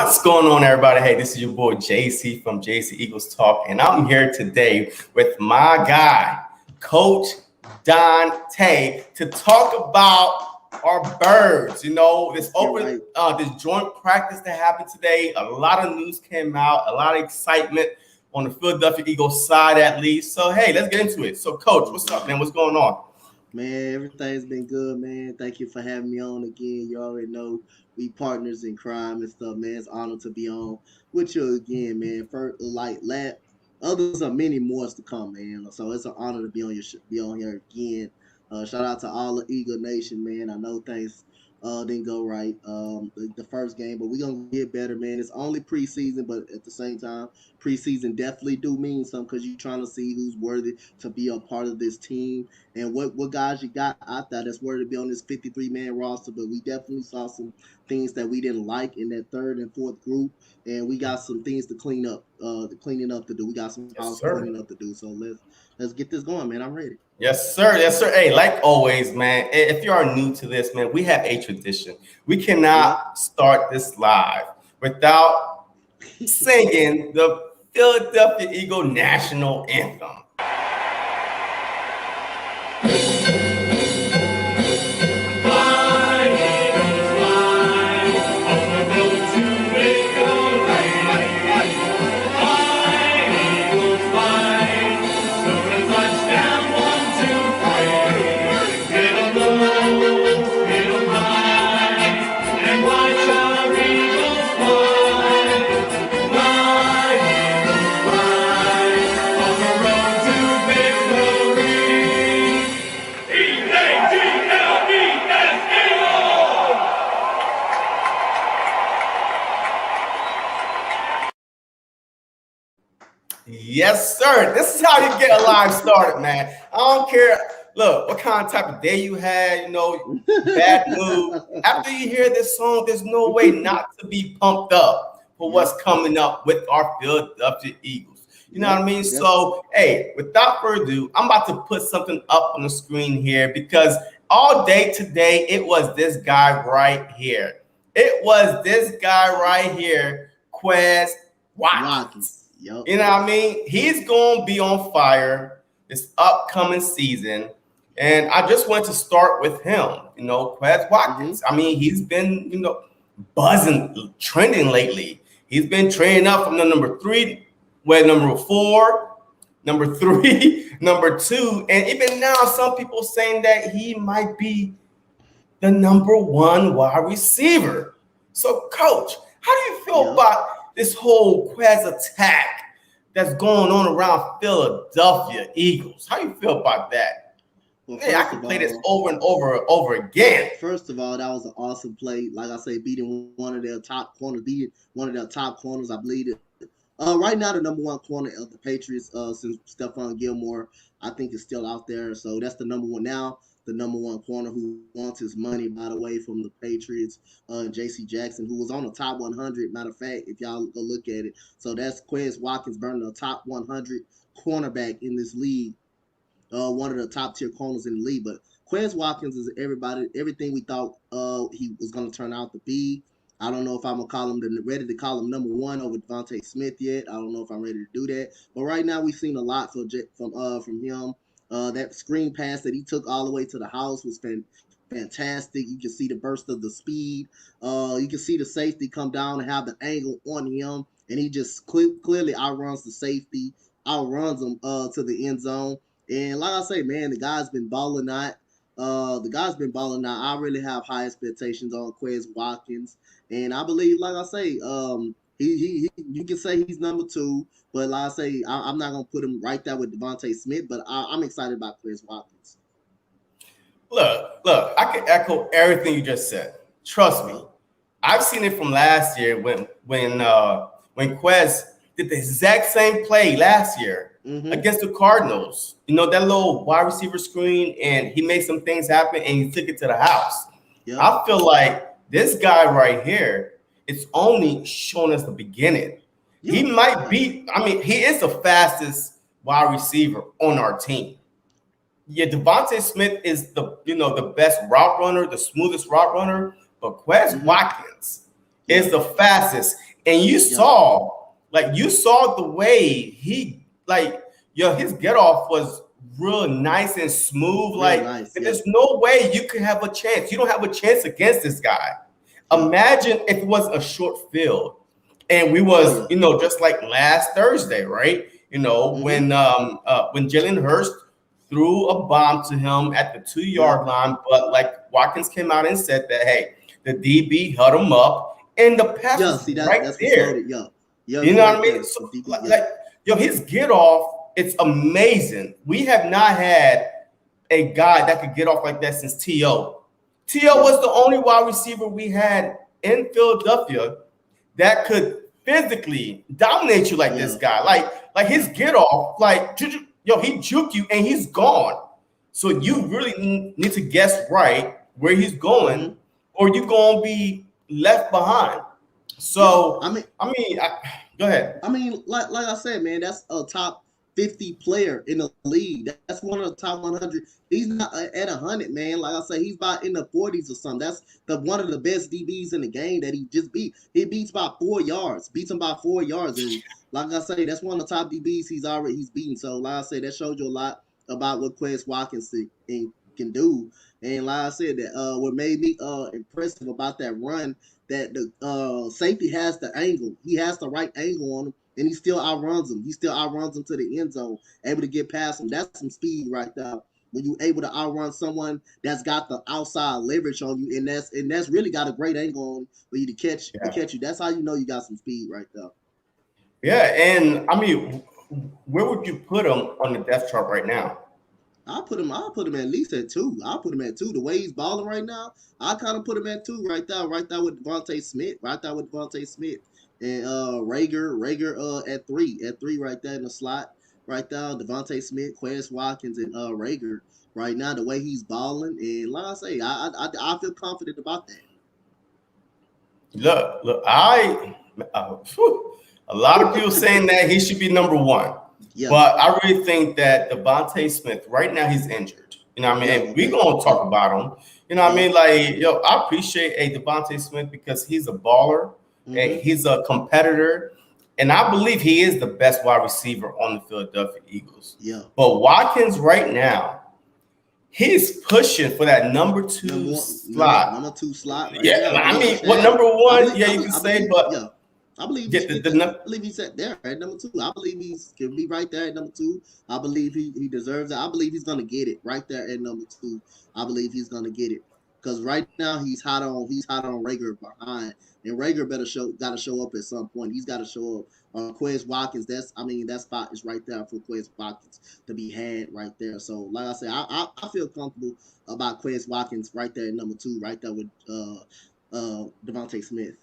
What's going on, everybody? Hey, this is your boy JC from JC Eagles Talk, and I'm here today with my guy, Coach Dante, to talk about our birds. You know, this joint practice that happened today. A lot of news came out, a lot of excitement on the Philadelphia Eagles side, at least. So, hey, let's get into it. So, Coach, what's up, man? What's going on? Man, everything's been good, man. Thank you for having me on again. You already know we partners in crime and stuff, man. It's an honor to be on with you again, man. Others are many more to come, man. So it's an honor to be on be on here again. Shout out to all the Eagle Nation, man. I know things didn't go right the first game, but we're gonna get better, man. It's only preseason, but at the same time, preseason definitely do mean something because you're trying to see who's worthy to be a part of this team and what guys you got out there that's worthy to be on this 53-man roster. But we definitely saw some things that we didn't like in that third and fourth group, and we got some things to clean up, cleaning up to do. We got some house cleaning up to do. So let's get this going, man. I'm ready. Yes, sir. Yes, sir. Hey, like always, man, if you are new to this, man, we have a tradition. We cannot start this live without singing the Philadelphia Eagle national anthem. Yes, sir. This is how you get a live started, man. I don't care. Look, what kind of type of day you had, bad mood. After you hear this song, there's no way not to be pumped up for what's coming up with our Philadelphia Eagles. You know what I mean? So, hey, without further ado, I'm about to put something up on the screen here because all day today, it was this guy right here. It was this guy right here, Quez Watkins. Yep. You know what I mean? He's going to be on fire this upcoming season. And I just want to start with him, Quez Watkins. I mean, he's been, buzzing, trending lately. He's been trending up from the number 3, number 4, number 3, number 2. And even now, some people saying that he might be the number 1 wide receiver. So, Coach, how do you feel about this whole Quez attack that's going on around Philadelphia Eagles? How you feel about that? Well, I can play this over and over again. First of all, that was an awesome play. Like I say, beating one of their top corners, I believe it. Right now, the number 1 corner of the Patriots, since Stephon Gilmore, I think is still out there. So that's the number 1 now. The number 1 corner who wants his money, by the way, from the Patriots, J.C. Jackson, who was on the top 100. Matter of fact, if y'all go look at it. So that's Quez Watkins burning the top 100 cornerback in this league, one of the top tier corners in the league. But Quez Watkins is everything we thought he was going to turn out to be. I don't know if I'm ready to call him number 1 over DeVonta Smith yet. I don't know if I'm ready to do that. But right now, we've seen a lot from him. That screen pass that he took all the way to the house was fantastic. You can see the burst of the speed. You can see the safety come down and have the angle on him, and he just clearly outruns the safety, outruns him to the end zone. And like I say, man, the guy's been balling out. I really have high expectations on Quez Watkins, and I believe, like I say, you can say he's number 2, but like I say, I'm not gonna put him right there with DeVonta Smith. But I'm excited about Quez Watkins. Look, I can echo everything you just said. Trust me, I've seen it from last year when Quez did the exact same play last year against the Cardinals. That little wide receiver screen, and he made some things happen, and he took it to the house. Yep. I feel like this guy right here, it's only showing us the beginning. He might be, he is the fastest wide receiver on our team. Yeah, DeVonta Smith is the best route runner, the smoothest route runner, but Quez Watkins is the fastest. And you saw, the way he, his get off was real nice and smooth. Real nice, there's no way you could have a chance. You don't have a chance against this guy. Imagine if it was a short field and we was, just like last Thursday, right? When Jalen Hurst threw a bomb to him at the 2-yard line, but like Watkins came out and said that, hey, the DB held him up and the pass was right there. You know what I mean? So, his get off, it's amazing. We have not had a guy that could get off like that since T.O. T.O. was the only wide receiver we had in Philadelphia that could physically dominate you like this guy. Like his get off, he juke you and he's gone. So you really need to guess right where he's going, or you're gonna be left behind. So go ahead. I mean, like I said, man, that's a top 50 player in the league. That's one of the top 100. He's not at 100, man. Like I said, he's about in the 40s or something. That's one of the best DBs in the game that he just beat. He beats by 4 yards. Beats him by 4 yards. And like I say, that's one of the top DBs he's beaten. So like I said, that showed you a lot about what Quez Watkins can do. And like I said, that what made me impressive about that run, that the safety has the angle. He has the right angle on him, and he still outruns him. He still outruns him to the end zone, able to get past him. That's some speed right there. When you're able to outrun someone that's got the outside leverage on you, and that's really got a great angle on for you to catch you. That's how you know you got some speed right there. Yeah, and I mean, where would you put him on the depth chart right now? I'll put him at least at 2. I'll put him at 2. The way he's balling right now, I kind of put him at 2 right there with DeVonta Smith, and Rager at 3 right there in the slot, right there. DeVonta Smith, Quez Watkins, and Rager right now. The way he's balling, and like I say, I feel confident about that. Look, a lot of people saying that he should be number 1. Yeah. But I really think that DeVonta Smith, right now, he's injured. You know what I mean? And we're going to talk about him. You know what I mean? I appreciate a DeVonta Smith because he's a baller and he's a competitor. And I believe he is the best wide receiver on the Philadelphia Eagles. Yeah. But Watkins right now, he's pushing for that number 2 slot. Number 2 slot. Right yeah. I mean, number 1, you can say, but... Yeah. I believe he's at there at number 2. I believe he can be right there at number 2. I believe he deserves it. I believe he's gonna get it right there at number 2. I believe he's gonna get it because right now he's hot on Rager behind, and Rager gotta show up at some point. He's got to show up. Quez Watkins, that spot is right there for Quez Watkins to be had right there. So like I said, I feel comfortable about Quez Watkins right there at number 2, right there with DeVonta Smith.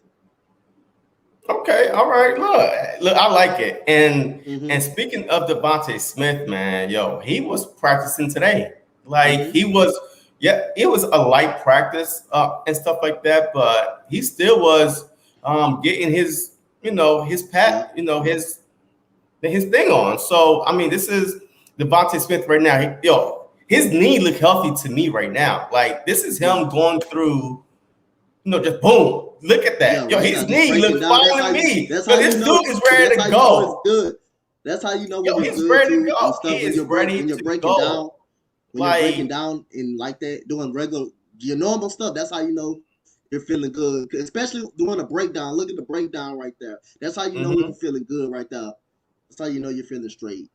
Okay, all right. Look, I like it. And speaking of DeVonta Smith, man, he was practicing today. He was, it was a light practice and stuff like that, but he still was getting his, his thing on. So I mean, this is DeVonta Smith right now. His knee look healthy to me right now. This is him going through, just boom. Look at that. His knee looks fine to me. This dude is ready to go. Good. That's how you know when he's ready to go. He is ready to go. When you're breaking down and like that, doing your normal stuff, that's how you know you're feeling good. Especially doing a breakdown. Look at the breakdown right there. That's how you know you're feeling good right there. That's how you know you're feeling straight.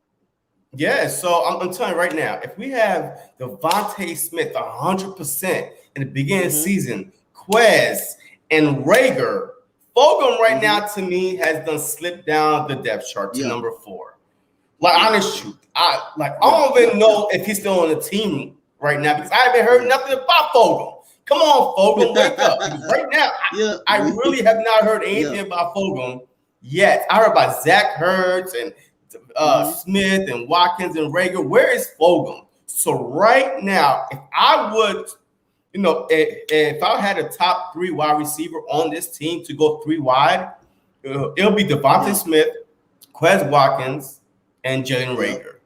Yeah, so I'm telling you right now, if we have DeVonta Smith 100% in the beginning of the season, Quez and Rager, Fulgham right now to me has done slipped down the depth chart to number 4. Honest truth, I don't even know if he's still on the team right now because I haven't heard nothing about Fulgham. Come on, Fulgham, wake up! Right now, I really have not heard anything about Fulgham yet. I heard about Zach Ertz and Smith and Watkins and Rager. Where is Fulgham? So right now, if I would. If I had a top 3 wide receiver on this team to go 3 wide, it'll be DeVonta Smith, Quez Watkins, and Jalen Rager.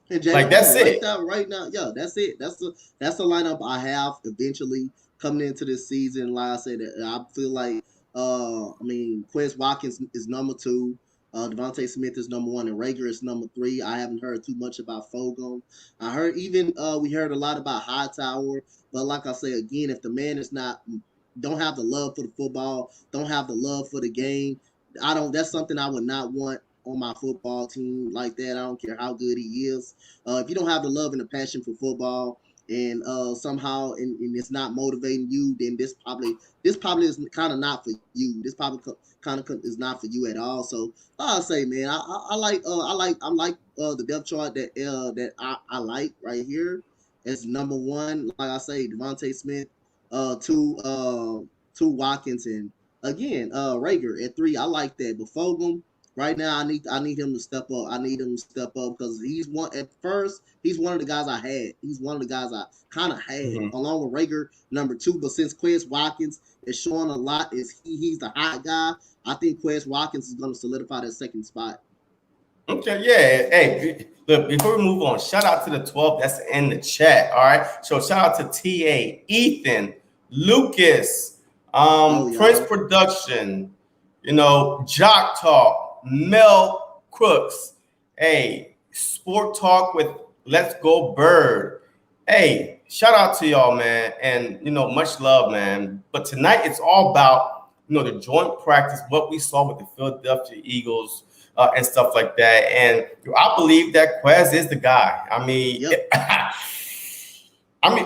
That's it. Right now, that's it. That's the lineup I have eventually coming into this season. Like I said, I feel like I mean, Quez Watkins is number two. DeVonta Smith is number one, and Rager is number three. I haven't heard too much about Fogum. I heard even we heard a lot about Hightower, but like I say again, if the man is not don't have the love for the football, don't have the love for the game, I don't. That's something I would not want on my football team like that. I don't care how good he is. If you don't have the love and the passion for football, and somehow and it's not motivating you, then this probably is kind of not for you. This probably kind of is not for you at all. So I'll say, man, I like the depth chart that I like right here. It's number one, like I say, DeVonta Smith, two two Watkins, and again Rager at three. I like that, but Fogum. Right now, I need him to step up. I need him to step up because he's one at first. He's one of the guys I had. He's one of the guys I kind of had Mhm. along with Rager number two. But since Quez Watkins is showing a lot, he's the hot guy. I think Quez Watkins is going to solidify that second spot. Okay, yeah. Hey, look, before we move on, shout out to the 12 that's in the chat. All right. So shout out to TA, Ethan, Lucas, Oh Prince y'all, Production, Jock Talk, Mel Crooks. Hey, Sport Talk with Let's Go Bird. Hey, shout out to y'all, man. And much love, man. But tonight it's all about, the joint practice, what we saw with the Philadelphia Eagles and stuff like that. And I believe that Quez is the guy. I mean, yep,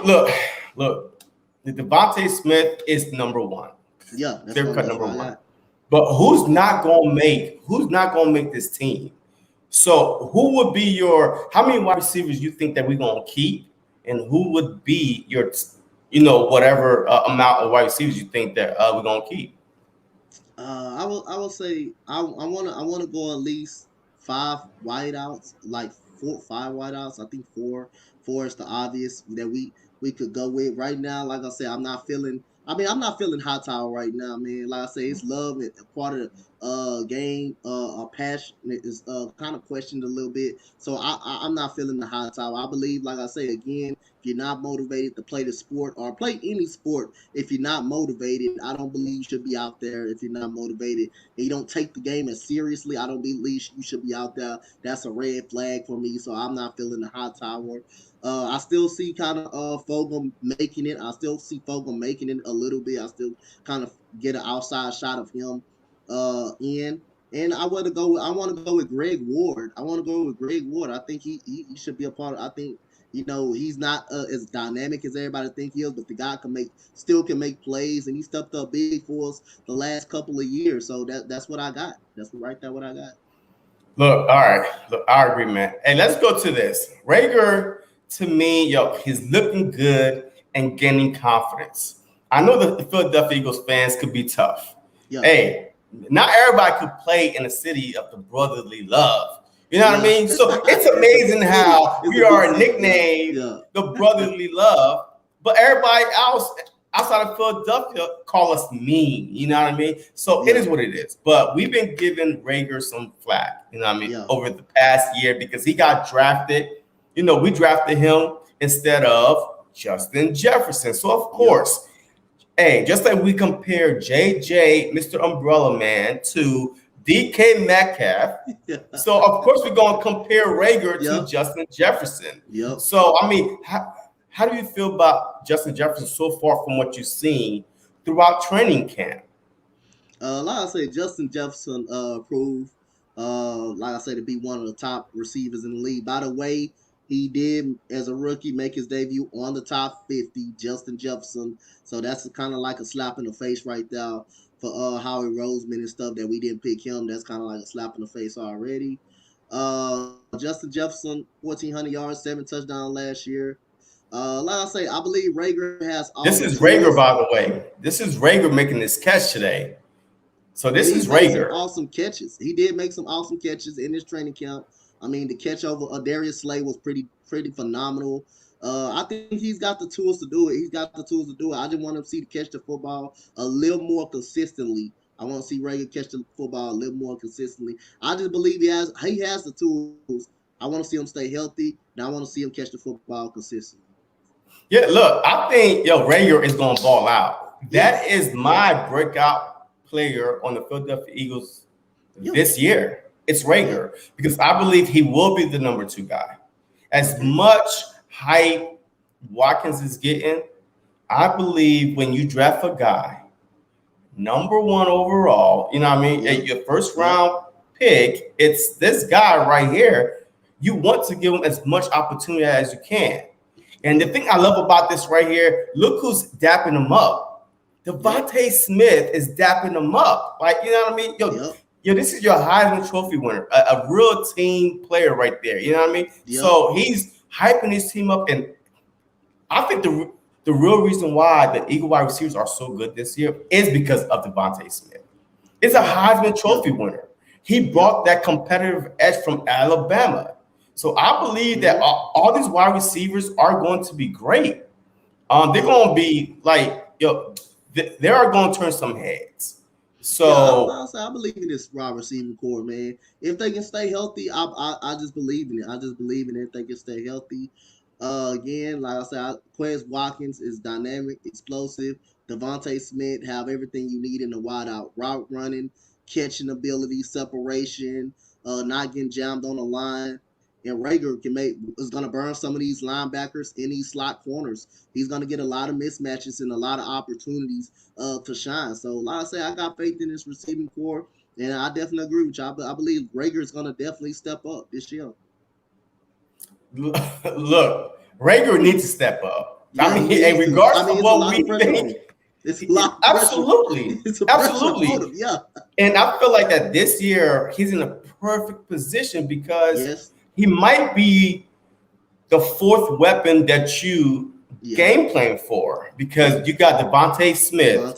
look, the DeVonta Smith is number one, yeah, that's clear one. cut That's number what I one. got. But who's not gonna make this team? So who would be how many wide receivers you think that we're gonna keep, and who would be your whatever amount of wide receivers you think that we're gonna keep? I will say I wanna go at least five wideouts, like five wideouts. I think four is the obvious that we could go with right now. Like I said, I'm not feeling. I mean, I'm not feeling hot towel right now, man. Like I say, it's love and part of the game. Passion is kind of questioned a little bit. So I'm not feeling the hot towel. I believe, like I say again, if you're not motivated to play the sport or play any sport, if you're not motivated, I don't believe you should be out there if you're not motivated and you don't take the game as seriously. I don't believe you should be out there. That's a red flag for me. So I'm not feeling the hot tower. I still see kind of Fogum making it. I still see Fogum making it a little bit. I still kind of get an outside shot of him in. And I want to go with Greg Ward. I want to go with Greg Ward. I think he should be a part of. I think he's not as dynamic as everybody think he is, but the guy can make plays, and he stepped up big for us the last couple of years. So that's what I got. That's right there what I got. Look, all right. Look, I agree, man. Hey, let's go to this. Rager, to me, he's looking good and gaining confidence. I know that the Philadelphia Eagles fans could be tough. Yeah, Hey, not everybody could play in the city of the brotherly love. You know what I yeah. mean? So it's amazing how It's we a big are city. Yeah, nicknamed yeah, the brotherly love, but everybody else outside of Philadelphia call us mean. You know what I mean? So it yeah, is what it is. But we've been giving Rager some flack, you know what I mean, yeah, over the past year because he got drafted. We drafted him instead of Justin Jefferson. So of yeah, course, hey, just like we compare JJ, Mr. Umbrella Man, to DK Metcalf, yeah, so of course we're gonna compare Rager to yep, Justin Jefferson. yep. So I mean, how do you feel about Justin Jefferson so far from what you've seen throughout training camp? Like I said, Justin Jefferson proved, like I said, to be one of the top receivers in the league. By the way, he did, as a rookie, make his debut on the top 50, Justin Jefferson. So that's kind of like a slap in the face right there for Howie Roseman and stuff that we didn't pick him. That's kind of like a slap in the face already. Justin Jefferson, 1,400 yards, 7 touchdowns last year. Like I say, I believe Rager has all This the is Rager, tools. by the way. This is Rager making this catch today. So And this he's is made some Rager. awesome catches. He did make some awesome catches in this training camp. I mean, the catch over Darius Slay was pretty phenomenal. I think he's got the tools to do it. He's got the tools to do it. I just want to see to catch the football a little more consistently. I want to see Reagan catch the football a little more consistently. I just believe he has the tools. I want to see him stay healthy, and I want to see him catch the football consistently. Yeah, look, I think Rager is gonna ball out. That Yes, is yeah, my breakout player on the Philadelphia Eagles Yeah. this year. It's Rager because I believe he will be the number 2 guy. As much hype Watkins is getting, I believe when you draft a guy number 1 overall, you know what I mean, at your first round pick, it's this guy right here. You want to give him as much opportunity as you can. And the thing I love about this right here, look who's dapping him up. DeVonta Smith is dapping him up. Like, you know what I mean? Yo, this is your Heisman Trophy winner, a real team player right there. You know what I mean? So he's hyping his team up. And I think the real reason why the Eagle wide receivers are so good this year is because of DeVonta Smith. It's a Heisman Trophy winner. He brought that competitive edge from Alabama. So I believe that all these wide receivers are going to be great. They're going to be like, they are going to turn some heads. So I believe in this wide receiving core, man. If they can stay healthy, I just believe in it. I just believe in it if they can stay healthy. Again, like I said, Quez Watkins is dynamic, explosive. DeVonta Smith have everything you need in the wide out route running, catching ability, separation, not getting jammed on the line. And Rager is going to burn some of these linebackers in these slot corners. He's going to get a lot of mismatches and a lot of opportunities to shine. So, like I say, I got faith in this receiving core, and I definitely agree with you. I believe Rager is going to definitely step up this year. Look, Rager needs to step up. I mean, regardless of what we think, it's a lot. Absolutely, absolutely, yeah. And I feel like that this year he's in a perfect position because he might be the 4th weapon that you game plan for, because you got DeVonta Smith,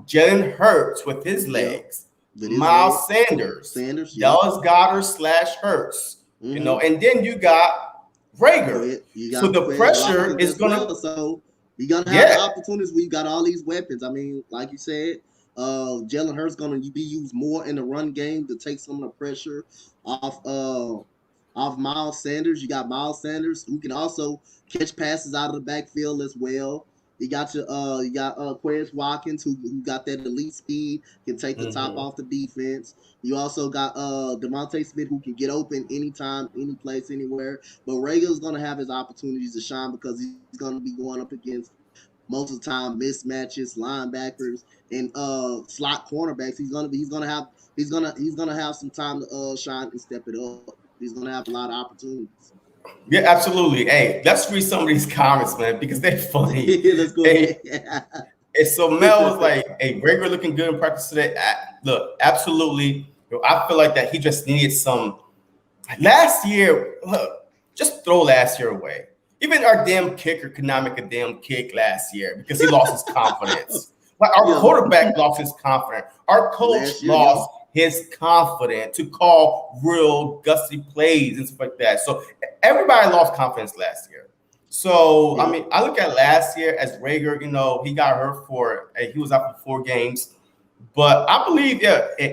Jalen Hurts with his legs, Miles Sanders, Dallas Goedert / Hurts, you know, and then you got Rager. So the pressure is going to. So you're going to have opportunities where you got all these weapons. I mean, like you said, Jalen Hurts going to be used more in the run game to take some of the pressure off Miles Sanders. You got Miles Sanders who can also catch passes out of the backfield as well. You got Quez Watkins who got that elite speed, can take the top off the defense. You also got DeVonta Smith who can get open anytime, any place, anywhere. But Rager's going to have his opportunities to shine because he's going to be going up against most of the time mismatches, linebackers, and slot cornerbacks. He's gonna have some time to shine and step it up. He's gonna have a lot of opportunities. Yeah, absolutely. Hey, let's read some of these comments, man, because they're funny. Let's go ahead. And so Mel was like, "Hey, Rager looking good in practice today." Look, absolutely. I feel like that he just needed some. Last year, look, just throw last year away. Even our damn kicker could not make a damn kick last year because he lost his confidence. Like our quarterback lost his confidence. Our coach lost his confidence to call real gusty plays and stuff like that. So everybody lost confidence last year. So I mean, I look at last year as Rager. You know, he got hurt he was out for 4 games, but I believe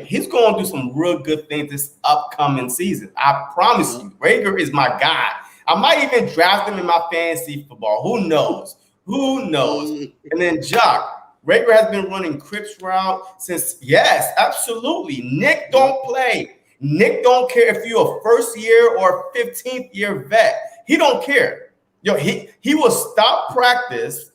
he's going to do some real good things this upcoming season. I promise you, Rager is my guy. I might even draft him in my fantasy football. Who knows? Who knows? And then Jock, Rager has been running Crips route since, yes, absolutely. Nick don't play. Nick don't care if you're a 1st year or 15th year vet. He don't care. Yo, he will stop practice,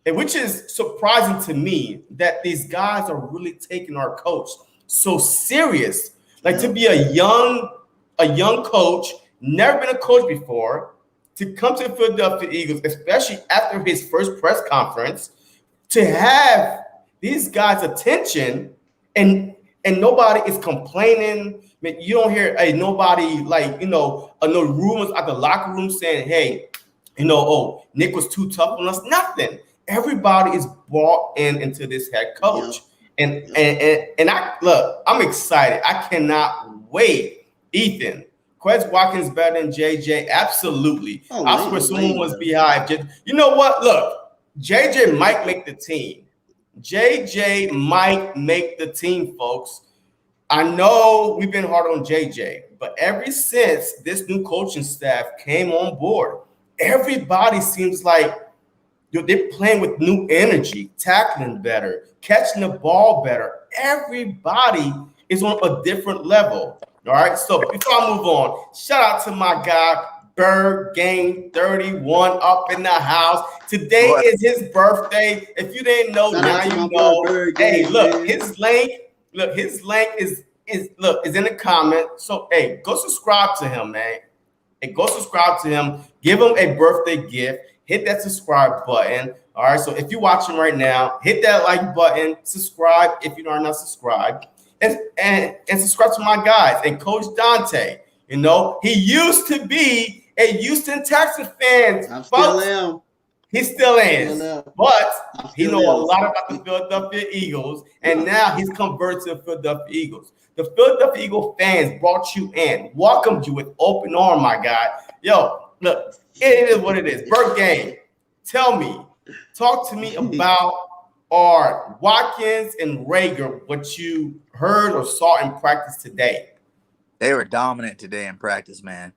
and which is surprising to me that these guys are really taking our coach so serious. Like to be a young coach, never been a coach before, to come to the Philadelphia Eagles, especially after his first press conference, to have these guys' attention and nobody is complaining. I mean, you don't hear nobody no rumors at the locker room saying, hey, Nick was too tough on us. Nothing. Everybody is brought into this head coach. And I'm excited. I cannot wait. Ethan, Quez Watkins better than JJ? Absolutely. I swear someone was behind. You know what? Look, JJ might make the team. JJ might make the team, folks. I know we've been hard on JJ, but ever since this new coaching staff came on board, everybody seems like they're playing with new energy, tackling better, catching the ball better. Everybody is on a different level. All right. So before I move on, shout out to my guy, Bird Game 31 up in the house. Today is his birthday. If you didn't know, Shout now out to you my know. Bird Hey, Game, look, man. his link is in the comment. So hey, go subscribe to him, man. Hey, go subscribe to him. Give him a birthday gift. Hit that subscribe button. All right. So if you're watching right now, hit that like button. Subscribe if you are not subscribed, and subscribe to my guys and Coach Dante. You know, he used to be a Houston Texans fan. I still am. He still is, but he know a lot about the Philadelphia Eagles, and now he's converted to the Philadelphia Eagles. The Philadelphia Eagle fans brought you in, welcomed you with open arm, my guy. Yo, look, it is what it is. Bird Game, talk to me about our Watkins and Rager, what you heard or saw in practice today. They were dominant today in practice, man.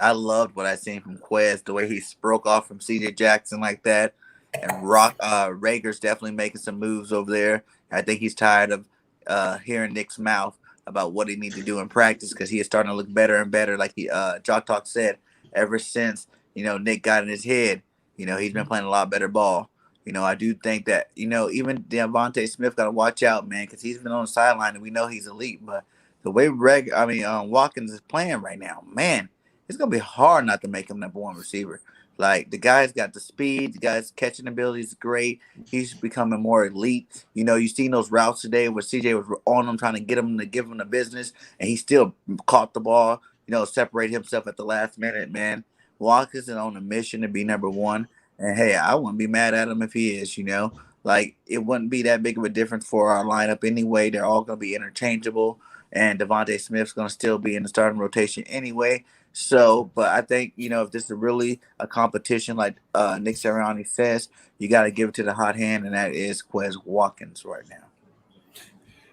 I loved what I seen from Quez, the way he broke off from CJ Jackson like that. And Rager's definitely making some moves over there. I think he's tired of hearing Nick's mouth about what he needs to do in practice, because he is starting to look better and better. Like Jock Talk said, ever since, Nick got in his head, he's been playing a lot better ball. I do think that, even DeVonta Smith got to watch out, man, because he's been on the sideline and we know he's elite. But the way Watkins is playing right now, man, it's going to be hard not to make him number one receiver. Like, the guy's got the speed. The guy's catching ability is great. He's becoming more elite. You seen those routes today where CJ was on him, trying to get him to give him the business, and he still caught the ball, separate himself at the last minute, man. Watkins is on a mission to be number one. And, hey, I wouldn't be mad at him if he is, Like, it wouldn't be that big of a difference for our lineup anyway. They're all going to be interchangeable. And DeVonta Smith's going to still be in the starting rotation anyway. So, but I think, if this is really a competition, like Nick Sirianni says, you got to give it to the hot hand, and that is Quez Watkins right now.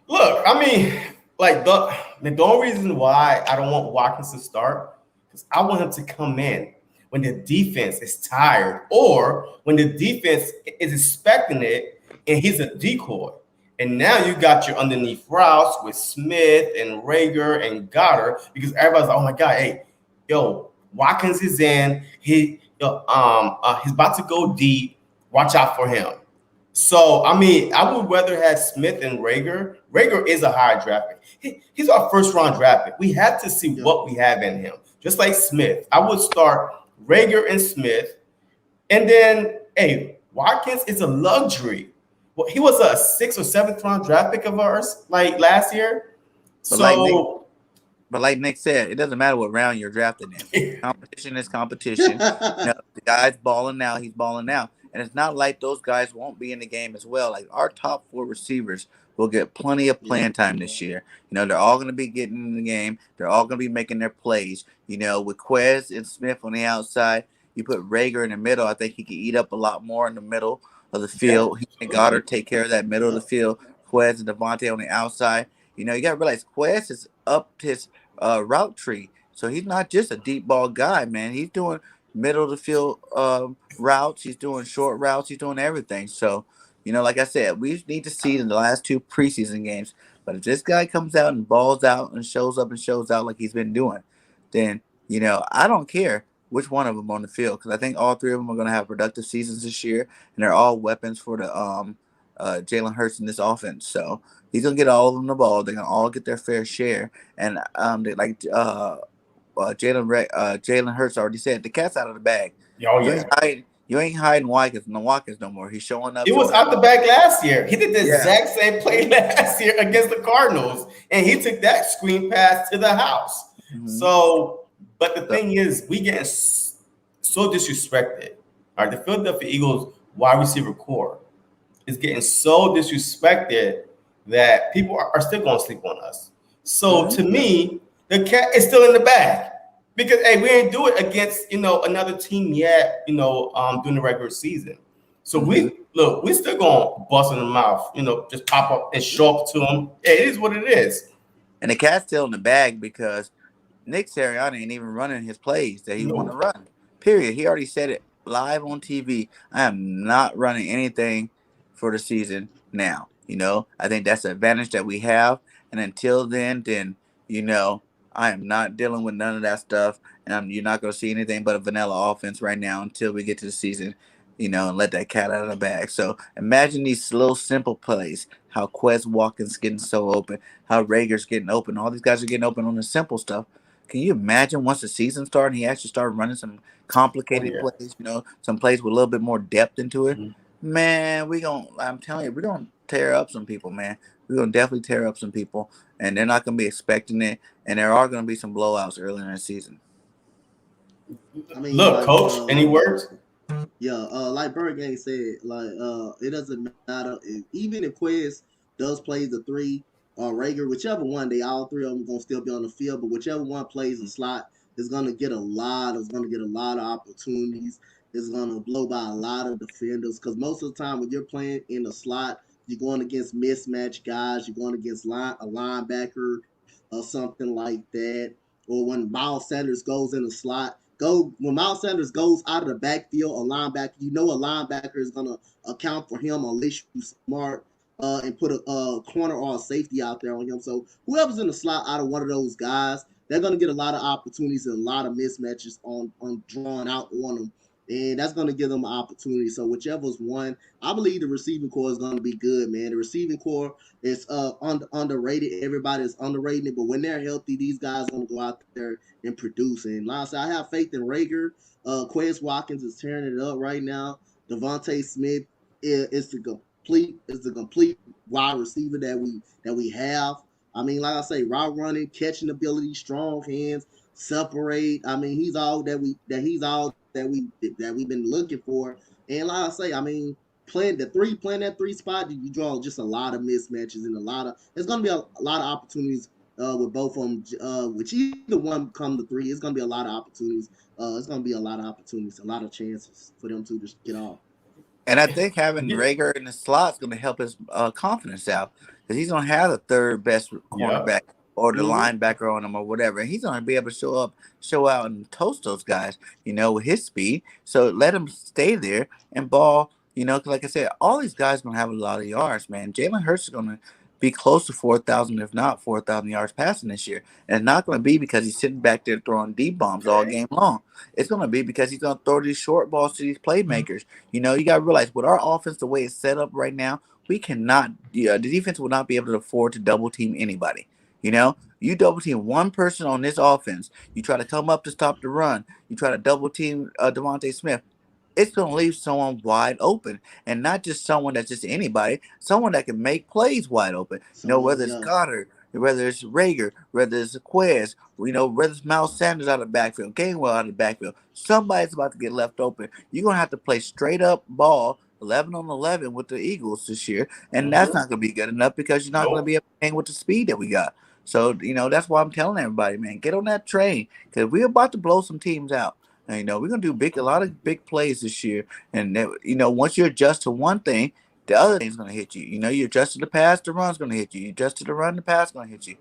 Look, I mean, like the only reason why I don't want Watkins to start is I want him to come in when the defense is tired, or when the defense is expecting it and he's a decoy. And now you got your underneath routes with Smith and Rager and Goddard, because everybody's like, oh my God, hey, yo, Watkins is in. He's about to go deep. Watch out for him. So, I mean, I would rather have Smith and Rager. Rager is a high draft pick. He's our first round draft pick. We have to see what we have in him. Just like Smith, I would start Rager and Smith. And then, hey, Watkins is a luxury. Well, he was a 6th or 7th round draft pick of ours, like last year. But like Nick said, it doesn't matter what round you're drafted in. Competition is competition. The guy's balling now, he's balling now. And it's not like those guys won't be in the game as well. Like, our top 4 receivers will get plenty of playing time this year. They're all going to be getting in the game. They're all going to be making their plays. With Quez and Smith on the outside, you put Rager in the middle. I think he could eat up a lot more in the middle of the field. He and Goddard take care of that middle of the field. Quez and DeVonta on the outside. You got to realize Quez is up his route tree. So he's not just a deep ball guy, man. He's doing middle of the field routes. He's doing short routes. He's doing everything. So, like I said, we need to see in the last 2 preseason games. But if this guy comes out and balls out and shows up and shows out like he's been doing, then, I don't care which one of them on the field, because I think all 3 of them are going to have productive seasons this year, and they're all weapons for the Jalen Hurts in this offense. So he's going to get all of them the ball. They're going to all get their fair share. And Jalen Hurts already said, the cat's out of the bag. Oh, yeah. You ain't hiding Watkins no more. He's showing up. He was out the bag last year. He did the exact same play last year against the Cardinals, and he took that screen pass to the house. Mm-hmm. So, but the thing is, we getting so disrespected. All right, the Philadelphia Eagles wide receiver core is getting so disrespected that people are still going to sleep on us. So, to me, the cat is still in the bag. Because, hey, we ain't do it against, another team yet, during the regular season. So we still going to bust in the mouth, just pop up and show up to them. It is what it is. And the cat's still in the bag because Nick Sirianni ain't even running his plays that he want to run. Period. He already said it live on TV. I am not running anything for the season now. I think that's the advantage that we have. And until then, I am not dealing with none of that stuff. And you're not going to see anything but a vanilla offense right now until we get to the season, and let that cat out of the bag. So imagine these little simple plays, how Quez Watkins getting so open, how Rager's getting open. All these guys are getting open on the simple stuff. Can you imagine once the season started and he actually started running some Oh complicated yeah. plays, some plays with a little bit more depth into it? Mhm. Man, I'm telling you, we're gonna tear up some people, man. We're gonna definitely tear up some people, and they're not gonna be expecting it, and there are gonna be some blowouts early in the season. I mean, Look, like, coach, any words? yeah, like Bird Gang said, like, it doesn't matter even if Quez does play the three or Rager, whichever one, they all three of them gonna still be on the field, but whichever one plays the slot is gonna get a lot. Is gonna get a lot of opportunities. Is gonna blow by a lot of defenders because most of the time when you're playing in the slot, you're going against mismatched guys. You're going against a linebacker or something like that. Or when Miles Sanders goes in the slot, when Miles Sanders goes out of the backfield, a linebacker, a linebacker is gonna account for him unless you smart and put a corner or a safety out there on him. So whoever's in the slot out of one of those guys, they're gonna get a lot of opportunities and a lot of mismatches on drawing out on them. And that's going to give them an opportunity. So whichever's one, I believe the receiving core is going to be good, man. The receiving core is underrated. Everybody is underrating it, but when they're healthy, these guys are going to go out there and produce. And like I said, I have faith in Rager. Quez Watkins is tearing it up right now. DeVonta Smith is the complete wide receiver that we have. I mean, like I say, route running, catching ability, strong hands, separate. I mean, he's all that we've been looking for. And like I say, I mean, playing that three spot, you draw just a lot of mismatches and there's gonna be a lot of opportunities with both of them. Which either one come to three, it's gonna be a lot of opportunities. It's gonna be a lot of opportunities, a lot of chances for them to just get off. And I think having Rager in the slot is going to help his confidence out because he's going to have the third best Yep. cornerback or the Mm-hmm. linebacker on him or whatever. And he's going to be able to show out and toast those guys, with his speed. So let him stay there and ball. 'Cause like I said, all these guys going to have a lot of yards, man. Jalen Hurts is going to be close to 4,000, if not 4,000 yards passing this year. And it's not going to be because he's sitting back there throwing deep bombs all Okay. game long. It's going to be because he's going to throw these short balls to these playmakers. You got to realize with our offense, the way it's set up right now, we cannot, the defense will not be able to afford to double team anybody. You double team one person on this offense, you try to come up to stop the run, you try to double team DeVonta Smith, it's going to leave someone wide open, and not just someone that's just anybody, someone that can make plays wide open. Someone, Whether it's yeah, Goddard, whether it's Rager, whether it's Quez, whether it's Miles Sanders out of the backfield, Gainwell out of the backfield, somebody's about to get left open. You're going to have to play straight up ball 11 on 11 with the Eagles this year, and that's Mhm. not going to be good enough because you're not going to be Nope. able to hang with the speed that we got. So, that's why I'm telling everybody, man, get on that train because we're about to blow some teams out. And, we're gonna do a lot of big plays this year. And once you adjust to one thing, the other thing's gonna hit you. You adjust to the pass, the run's gonna hit you. You adjust to the run, the pass gonna hit you.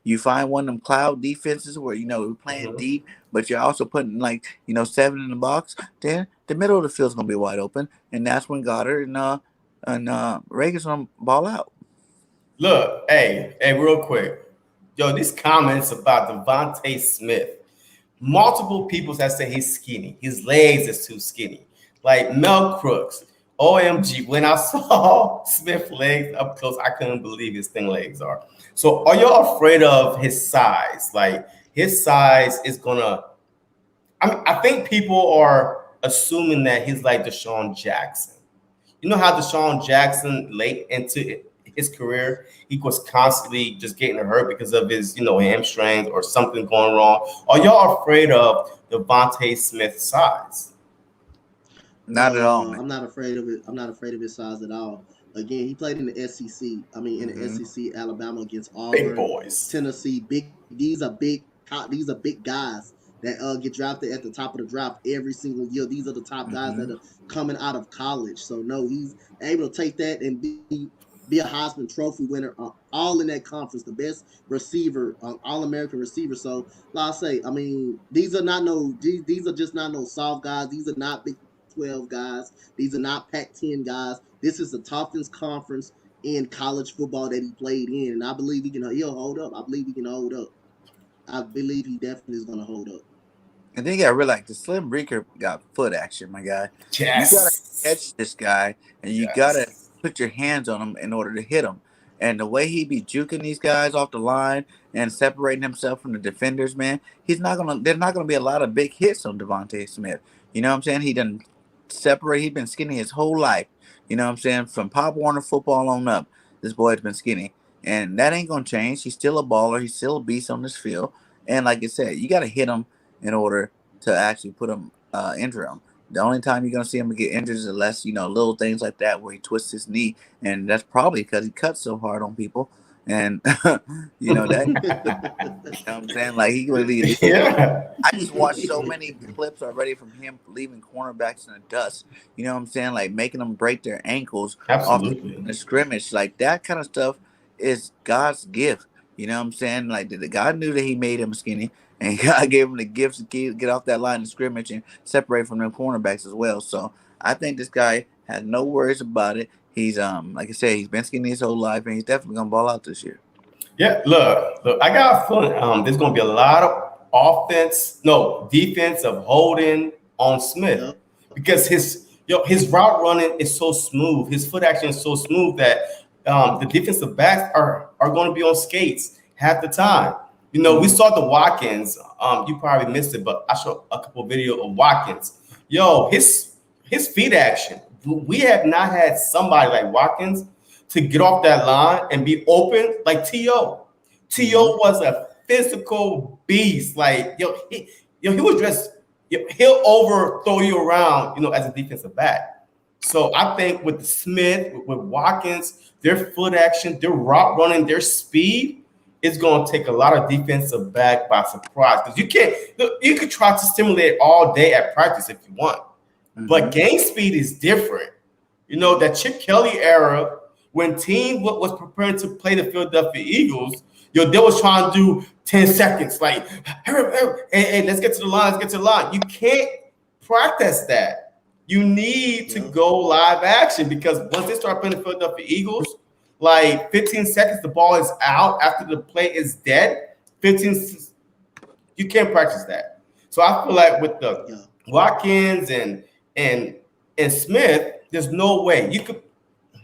You find one of them cloud defenses where we're playing Mhm. deep, but you're also putting like 7 in the box. Then the middle of the field's gonna be wide open, and that's when Goddard and Reagan's gonna ball out. Look, hey, real quick. Yo, these comments about DeVonta Smith. Multiple people that say he's skinny. His legs is too skinny. Like Mel Crooks. OMG. When I saw Smith legs up close, I couldn't believe his thin legs are. So are y'all afraid of his size? Like his size is gonna I think people are assuming that he's like Deshaun Jackson. You know how Deshaun Jackson late into his career, he was constantly just getting hurt because of his, hamstrings or something going wrong. Are y'all afraid of DeVonta Smith's size? Not at all, man. I'm not afraid of it. I'm not afraid of his size at all. Again, he played in the SEC. I mean, in the Hmm. SEC, Alabama against Big Auburn, boys. Tennessee. Big. These are big guys that get drafted at the top of the draft every single year. These are the top guys Hmm. that are coming out of college. So no, he's able to take that and be a Heisman Trophy winner, all in that conference, the best receiver, All American receiver. So, like I say, I mean, these are just not no soft guys. These are not Big 12 guys. These are not Pac-10 guys. This is the toughest conference in college football that he played in, and I believe he'll hold up. I believe he can hold up. I believe he definitely is going to hold up. And then you gotta realize the Slim Reaker got foot action, my guy. You gotta Yes. catch this guy, and you gotta Yes. put your hands on him in order to hit him. And the way he be juking these guys off the line and separating himself from the defenders, man, he's not gonna. There's not gonna be a lot of big hits on DeVonta Smith. You know what I'm saying? He done separate. He's been skinny his whole life. You know what I'm saying? From Pop Warner football on up, this boy's been skinny, and that ain't gonna change. He's still a baller. He's still a beast on this field. And like I said, you gotta hit him in order to actually put him injure him. The only time you're gonna see him get injured is unless little things like that where he twists his knee, and that's probably because he cuts so hard on people, and that. You know what I'm saying? Like he really. Yeah. I just watched so many clips already from him leaving cornerbacks in the dust. You know what I'm saying? Like making them break their ankles off Absolutely. the scrimmage. Like that kind of stuff is God's gift. You know what I'm saying? Like the God knew that He made him skinny, and God gave him the gifts to get off that line of scrimmage and separate from them cornerbacks as well. So I think this guy has no worries about it. He's like I said, he's been skinny his whole life, and he's definitely gonna ball out this year. Yeah, look, I got a feeling there's going to be a lot of defense of holding on Smith Yep. because his route running is so smooth, his foot action is so smooth that the defensive backs are going to be on skates half the time. We saw the Watkins. You probably missed it, but I showed a couple of videos of Watkins. Yo, his feet action. We have not had somebody like Watkins to get off that line and be open like T.O. T.O. was a physical beast. Like, he was just, he'll overthrow you around, as a defensive back. So I think with Smith, with Watkins, their foot action, their route running, their speed is going to take a lot of defensive back by surprise. Because you could try to stimulate all day at practice if you want. But game speed is different. That Chip Kelly era, when team was preparing to play the Philadelphia Eagles, they was trying to do 10 seconds, like, hey, let's get to the line. You can't practice that. You need to go live action because once they start playing the Philadelphia Eagles, like 15 seconds, the ball is out after the play is dead. You can't practice that. So I feel like with the Watkins and Smith, there's no way you could.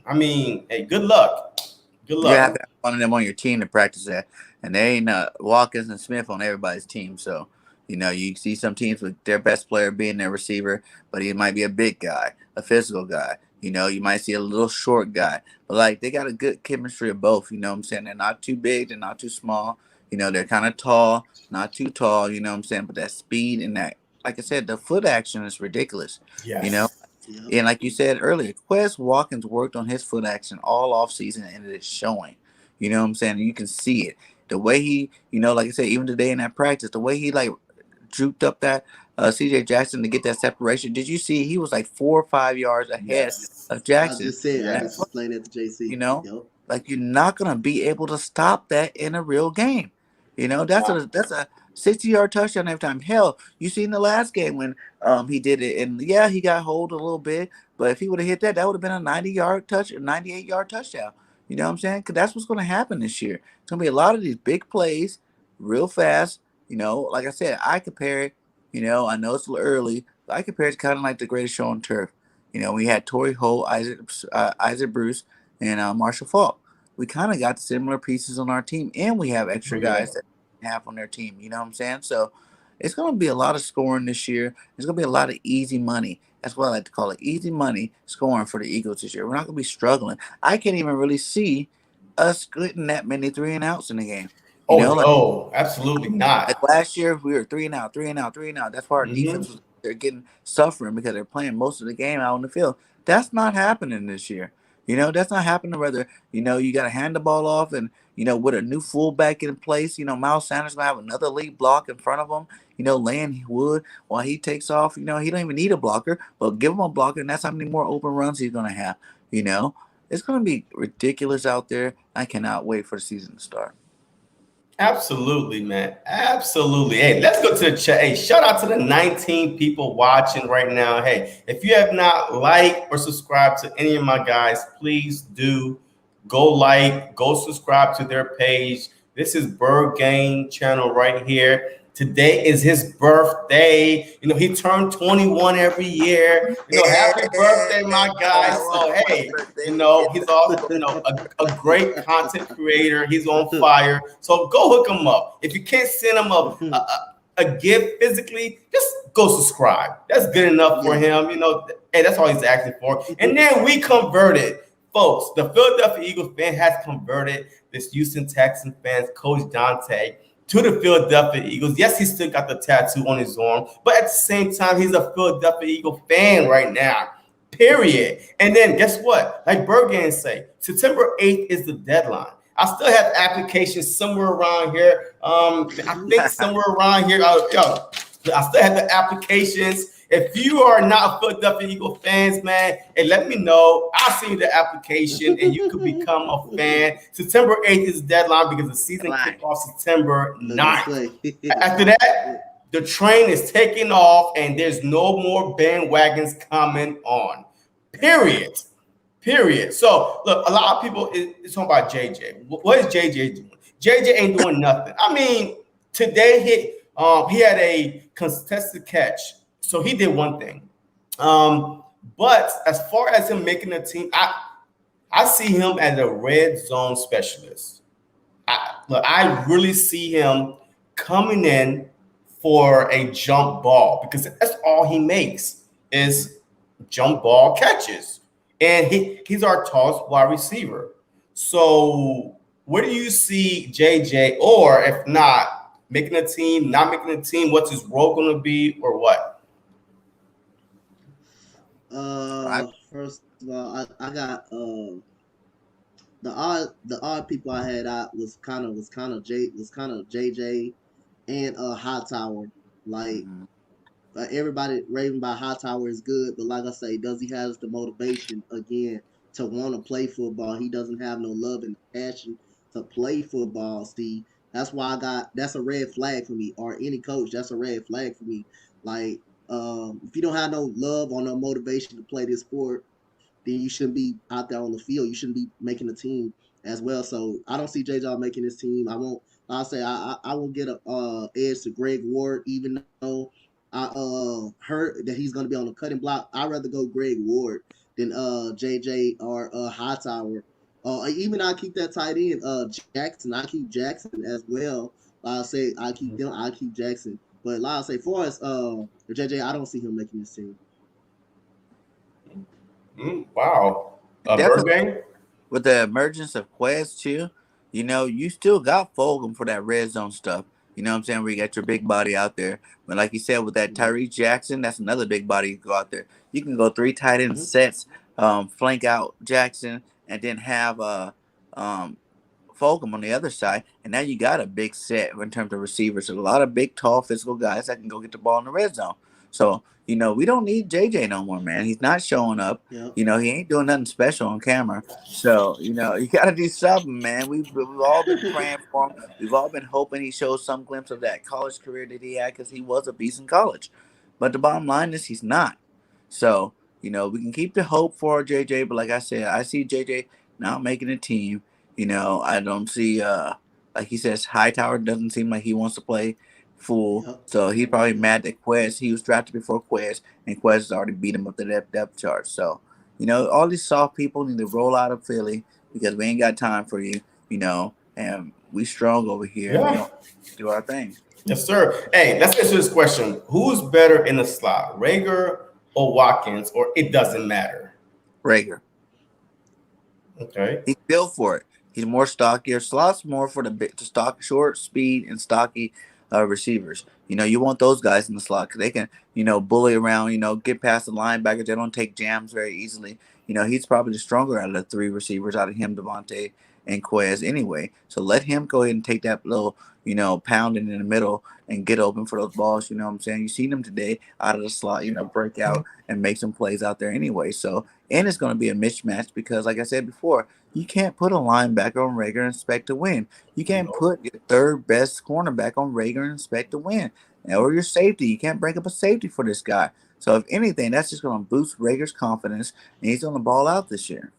I mean, hey, good luck. Good luck. You have to have one of them on your team to practice that, and they ain't Watkins and Smith on everybody's team. So, you see some teams with their best player being their receiver, but he might be a big guy, a physical guy. You might see a little short guy, but like they got a good chemistry of both. You know what I'm saying? They're not too big, they're not too small. They're kind of tall, not too tall. You know what I'm saying? But that speed and that, like I said, the foot action is ridiculous. Yes. And like you said earlier, Quez Watkins worked on his foot action all off season, and it is showing. You know what I'm saying? You can see it. The way he, like I said, even today in that practice, the way he like juked up that CJ Jackson to get that separation. Did you see he was like 4 or 5 yards ahead of Jackson? I just said, I just explained that to JC. Like you're not gonna be able to stop that in a real game. That's a 60-yard touchdown every time. Hell, you seen the last game when he did it, and he got hold a little bit, but if he would have hit that would have been a 98-yard touchdown. You know what I'm saying? Because that's what's going to happen this year. It's going to be a lot of these big plays, real fast. Like I said, I compare it. I know it's a little early, but I compare it to kind of like the greatest show on turf. We had Torrey Holt, Isaac Bruce, and Marshall Faulk. We kind of got similar pieces on our team, and we have extra guys that have on their team. You know what I'm saying? So it's going to be a lot of scoring this year. There's going to be a lot of easy money. That's what I like to call it, easy money scoring for the Eagles this year. We're not going to be struggling. I can't even really see us getting that many 3-and-outs in the game. Absolutely not. Like last year, we were 3-and-out. That's why our defense they're getting suffering because they're playing most of the game out on the field. That's not happening this year. That's not happening. Whether you got to hand the ball off and with a new fullback in place, Miles Sanders gonna have another lead block in front of him. Laying wood while he takes off. He don't even need a blocker, but give him a blocker, and that's how many more open runs he's gonna have. It's gonna be ridiculous out there. I cannot wait for the season to start. Absolutely, man. Absolutely. Hey, let's go to the chat. Hey, shout out to the 19 people watching right now. Hey, if you have not liked or subscribed to any of my guys, please do go subscribe to their page. This is Bird Gang channel right here. Today is his birthday. You know, he turned 21 every year. You know, happy birthday, my guy. So, hey, you know, he's also, you know, a great content creator. He's on fire. So go hook him up. If you can't send him a gift physically, just go subscribe. That's good enough for him. You know, hey, that's all he's asking for. And then we converted. Folks, the Philadelphia Eagles fan has converted this Houston Texans fans, Coach Dante, to the Philadelphia Eagles. Yes, he still got the tattoo on his arm, but at the same time, he's a Philadelphia Eagle fan right now. Period. And then guess what? Like Bergen say, September 8th is the deadline. I still have applications somewhere around here. I think somewhere around here. I still have the applications. If you are not a Philadelphia Eagle fans, man, and let me know. I'll send you the application, and you could become a fan. September 8th is the deadline because the season kicks off September 9th. After that, the train is taking off, and there's no more bandwagons coming on. Period. So, look, a lot of people is talking about JJ. What is JJ doing? JJ ain't doing nothing. I mean, today he had a contested catch. So he did one thing. But as far as him making a team, I see him as a red zone specialist. I really see him coming in for a jump ball because that's all he makes is jump ball catches. And he's our tallest wide receiver. So where do you see JJ, or if not, making a team, not making a team, what's his role going to be or what? First of all, I got the odd people I had out was kind of JJ and Hightower. Like everybody raving about Hightower is good, but like I say, does he have the motivation again to want to play football? He doesn't have no love and passion to play football, Steve. That's why that's a red flag for me, or any coach, that's a red flag for me. Like, if you don't have no love or no motivation to play this sport, then you shouldn't be out there on the field. You shouldn't be making a team as well. So I don't see JJ making this team. I won't. I'll say I will get a edge to Greg Ward, even though I heard that he's going to be on the cutting block. I'd rather go Greg Ward than JJ or Hightower. Even I keep that tight end Jackson. I keep Jackson as well. I say I keep them. I keep Jackson. But like I say, for us, JJ, I don't see him making this team. Wow. Burbank? With the emergence of Quez too, you know, you still got Fulgham for that red zone stuff. You know what I'm saying? Where you got your big body out there. But like you said, with that Tyree Jackson, that's another big body you can go out there. You can go 3 tight end sets, flank out Jackson, and then have Fulgham on the other side. And now you got a big set in terms of receivers. There's a lot of big, tall, physical guys that can go get the ball in the red zone. So, you know, we don't need JJ no more, man. He's not showing up. Yep. You know, he ain't doing nothing special on camera. So, you know, you got to do something, man. We've all been praying for him. We've all been hoping he shows some glimpse of that college career that he had because he was a beast in college. But the bottom line is he's not. So, you know, we can keep the hope for JJ. But like I said, I see JJ not making a team. You know, I don't see, like he says, Hightower doesn't seem like he wants to play full. Yep. So he's probably mad that Quez, he was drafted before Quez, and Quez has already beat him up the depth chart. So, you know, all these soft people need to roll out of Philly because we ain't got time for you, you know, and we strong over here. Yeah. We don't do our thing. Yes, sir. Hey, let's answer this question. Who's better in the slot, Rager or Watkins, or it doesn't matter? Rager. Okay. He's built for it. He's more stockier. Slot's more for the stock, short, speed, and stocky receivers. You know, you want those guys in the slot because they can, you know, bully around, you know, get past the linebackers. They don't take jams very easily. You know, he's probably the stronger out of the 3 receivers out of him, DeVonta and Quez anyway. So let him go ahead and take that little, you know, pounding in the middle and get open for those balls. You know what I'm saying? You seen him today out of the slot, you know, break out and make some plays out there anyway. So, and it's going to be a mismatch because, like I said before, you can't put a linebacker on Rager and expect to win. You can't put your 3rd best cornerback on Rager and expect to win. Or your safety. You can't break up a safety for this guy. So, if anything, that's just going to boost Rager's confidence, and he's going to ball out this year.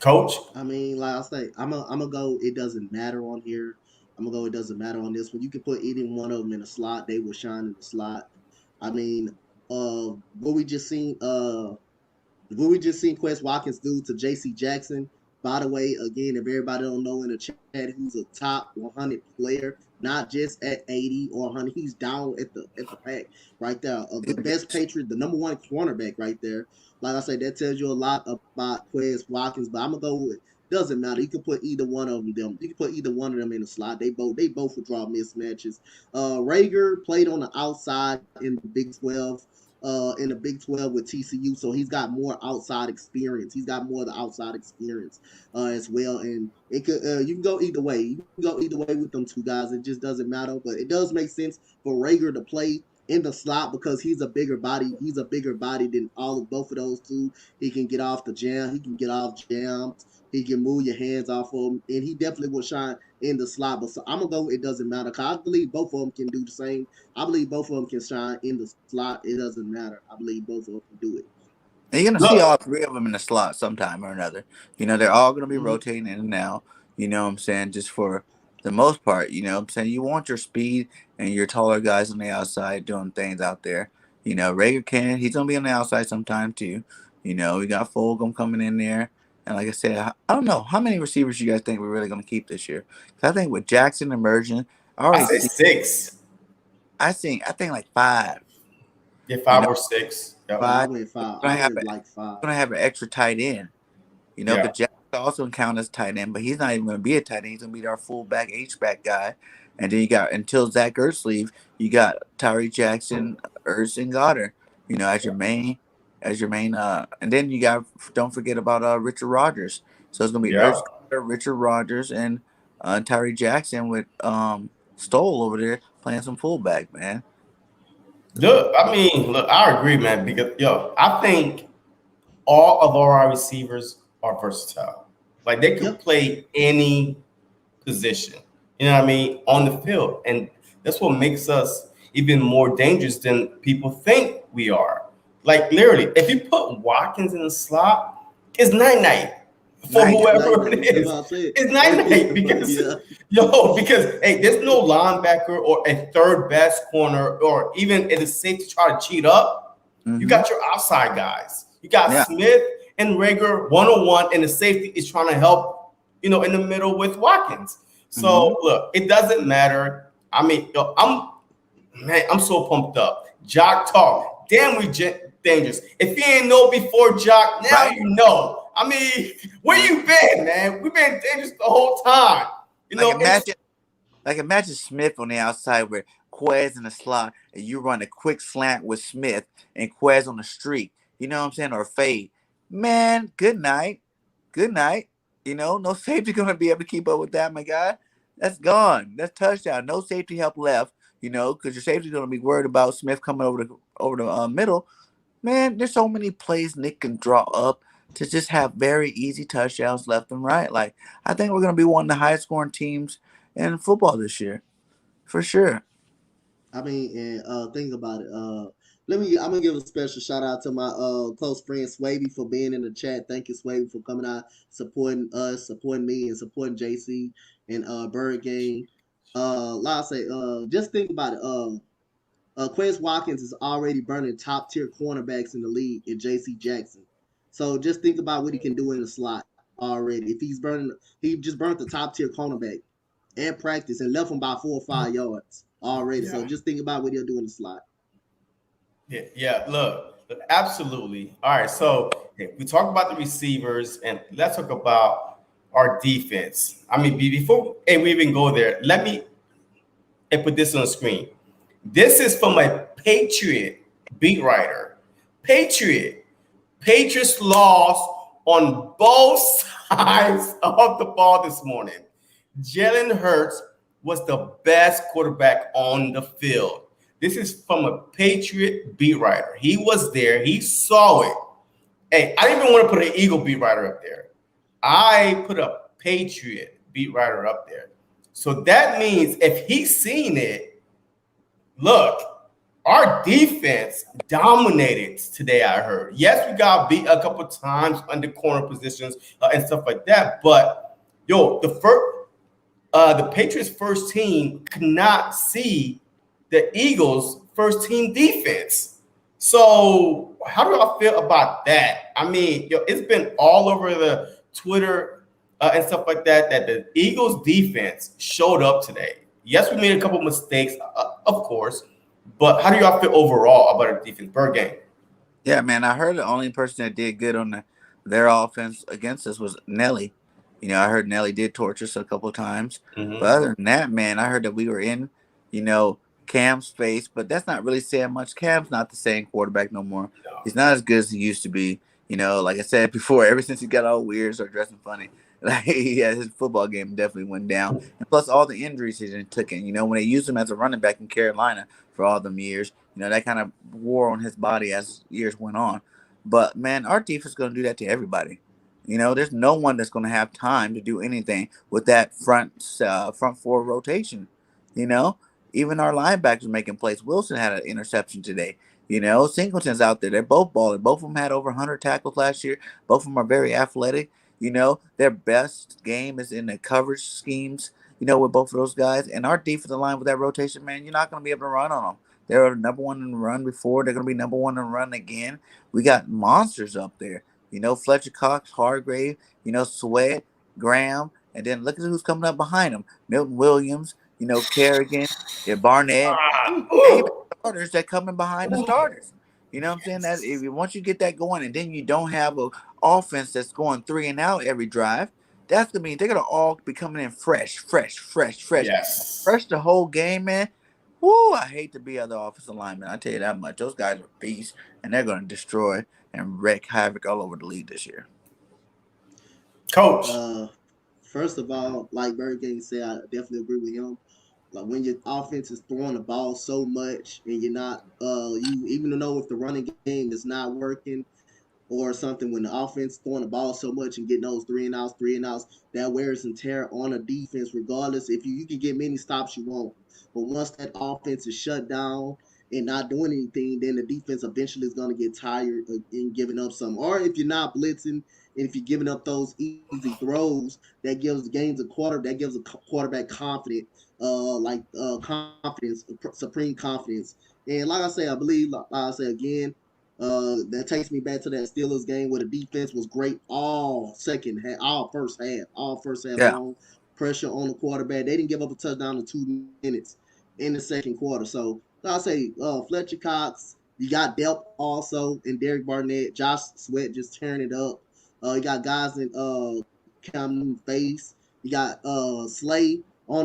Coach. I mean, like I say, I'm gonna go. It doesn't matter on here. I'm gonna go. It doesn't matter on this one. You can put any one of them in a slot. They will shine in the slot. I mean, what we just seen. What we just seen Quez Watkins do to J.C. Jackson. By the way, again, if everybody don't know in the chat, who's a top 100 player, not just at 80 or 100, he's down at the pack right there. The best Patriot, the number one cornerback right there. Like I said, that tells you a lot about Quez Watkins. But I'm gonna go with. Doesn't matter. You can put either one of them. You can put either one of them in the slot. They both will draw mismatches. Rager played on the outside in the Big 12 in the Big 12 with TCU, so he's got more outside experience. He's got more of the outside experience as well, and it could you can go either way. You can go either way with them two guys. It just doesn't matter, but it does make sense for Rager to play in the slot because he's a bigger body. He's a bigger body than both of those two. He can get off the jam. He can get off jams. He can move your hands off of him, and he definitely will shine in the slot. But so I'm gonna go. It doesn't matter. Cause I believe both of them can do the same. I believe both of them can shine in the slot. It doesn't matter. I believe both of them can do it. And you're gonna see all three of them in the slot sometime or another. You know, they're all gonna be rotating in and out. You know what I'm saying? Just for the most part, you know what I'm saying? You want your speed and your taller guys on the outside doing things out there. You know, Rager he's gonna be on the outside sometime too. You know, we got Fulgham coming in there. And like I said, I don't know how many receivers you guys think we're really gonna keep this year. I think with Jackson emerging, I say 6. I think like 5. Yeah, 5 or 6. Yep. 5. I went 5. I went like 5. Gonna have an extra tight end. You know, but Jack also count as tight end, but he's not even going to be a tight end. He's going to be our fullback, H-back guy. And then you got, until Zach Ertz leave, you got Tyree Jackson, Ertz, and Goddard, you know, as your main, and then you got, don't forget about Richard Rodgers. So it's going to be Ertz, Richard Rodgers, and Tyree Jackson with Stoll over there playing some fullback, man. Look, I agree, man, because, I think all of our receivers are versatile. Like, they can play any position, you know what I mean, on the field. And that's what makes us even more dangerous than people think we are. Like, literally, if you put Watkins in the slot, it's night-night for whoever it is. It's night-night because, hey, there's no linebacker or a third best corner, or even if it's safe to try to cheat up, you got your outside guys. You got Smith and Rager one-on-one, and the safety is trying to help, in the middle with Watkins. So look, it doesn't matter. I mean, I'm so pumped up. Jock talk. Damn, we dangerous. If you ain't know before Jock, now you know. I mean, where you been, man? We've been dangerous the whole time. Imagine Smith on the outside with Quez in the slot, and you run a quick slant with Smith and Quez on the streak. You know what I'm saying? Or fade. Man, good night. Good night. You know, no safety going to be able to keep up with that, my guy. That's gone. That's touchdown. No safety help left, because your safety's going to be worried about Smith coming over the middle. Man, there's so many plays Nick can draw up to just have very easy touchdowns left and right. Like, I think we're going to be one of the highest scoring teams in football this year. For sure. I mean, and think about it. I'm gonna give a special shout out to my close friend Swavey for being in the chat. Thank you, Swavey, for coming out, supporting us, supporting me, and supporting JC and Bird Game. Like I say, just think about it. Quez Watkins is already burning top tier cornerbacks in the league in JC Jackson. So just think about what he can do in the slot already. If he just burnt the top tier cornerback in practice and left him by 4 or 5 yards already. So just think about what he'll do in the slot. Yeah. Look, absolutely. All right. So we talk about the receivers, and let's talk about our defense. I mean, before we even go there, let me put this on the screen. This is from a Patriot beat writer. Patriots lost on both sides of the ball this morning. Jalen Hurts was the best quarterback on the field. This is from a Patriot beat writer. He was there. He saw it. Hey, I didn't even want to put an Eagle beat writer up there. I put a Patriot beat writer up there. So that means if he's seen it, look, our defense dominated today. I heard. Yes, we got beat a couple times under corner positions and stuff like that. But yo, the Patriots first team could not see the Eagles first team defense. So how do I feel about that? I mean, yo, it's been all over the Twitter and stuff like that that the Eagles defense showed up today. Yes, we made a couple mistakes, of course, but how do y'all feel overall about the defense? Bird game. Yeah, man. I heard the only person that did good on their offense against us was Nelly. I heard Nelly did torture us a couple of times. But Mm-hmm. other than that, man, I heard that we were in, Cam's face. But that's not really saying much. Cam's not the same quarterback no more. He's not as good as he used to be. Like I said before, ever since he got all weird or dressing funny, like his football game definitely went down. And plus all the injuries he didn't took in. When they used him as a running back in Carolina for all them years, that kind of wore on his body as years went on. But man, our defense is going to do that to everybody. There's no one that's going to have time to do anything with that front four rotation. You know, Even our linebackers making plays. Wilson had an interception today. Singleton's out there. They're both balling. Both of them had over 100 tackles last year. Both of them are very athletic. Their best game is in the coverage schemes. With both of those guys and our defensive line with that rotation, man, you're not going to be able to run on them. They were number one in the run before. They're going to be number one in the run again. We got monsters up there. Fletcher Cox, Hargrave, Sweat, Graham, and then look at who's coming up behind them. Milton Williams, Kerrigan, Barnett. They even starters that coming behind the starters. You know what I'm saying? That once you get that going, and then you don't have a offense that's going 3 and out every drive, that's gonna mean they're gonna all be coming in fresh, Yes. fresh the whole game, man. Woo! I hate to be other offensive linemen. I tell you that much. Those guys are beasts, and they're gonna destroy and wreak havoc all over the league this year. Coach. First of all, like Bird Gang said, I definitely agree with him. Like when your offense is throwing the ball so much and you're not, you even know if the running game is not working or something, when the offense throwing the ball so much and getting those three and outs, that wears and tear on a defense. Regardless, if you can get many stops you want, but once that offense is shut down and not doing anything, then the defense eventually is going to get tired in giving up some. Or if you're not blitzing and if you're giving up those easy throws, that gives a quarterback confidence, confidence, supreme confidence. And like I say, I believe, like I say again, that takes me back to that Steelers game where the defense was great all first half Yeah. long pressure on the quarterback. They didn't give up a touchdown in 2 minutes in the second quarter. So like I say, Fletcher Cox, you got Delp also, and Derek Barnett, Josh Sweat just tearing it up. You got guys in Cam Newton's face. You got Slay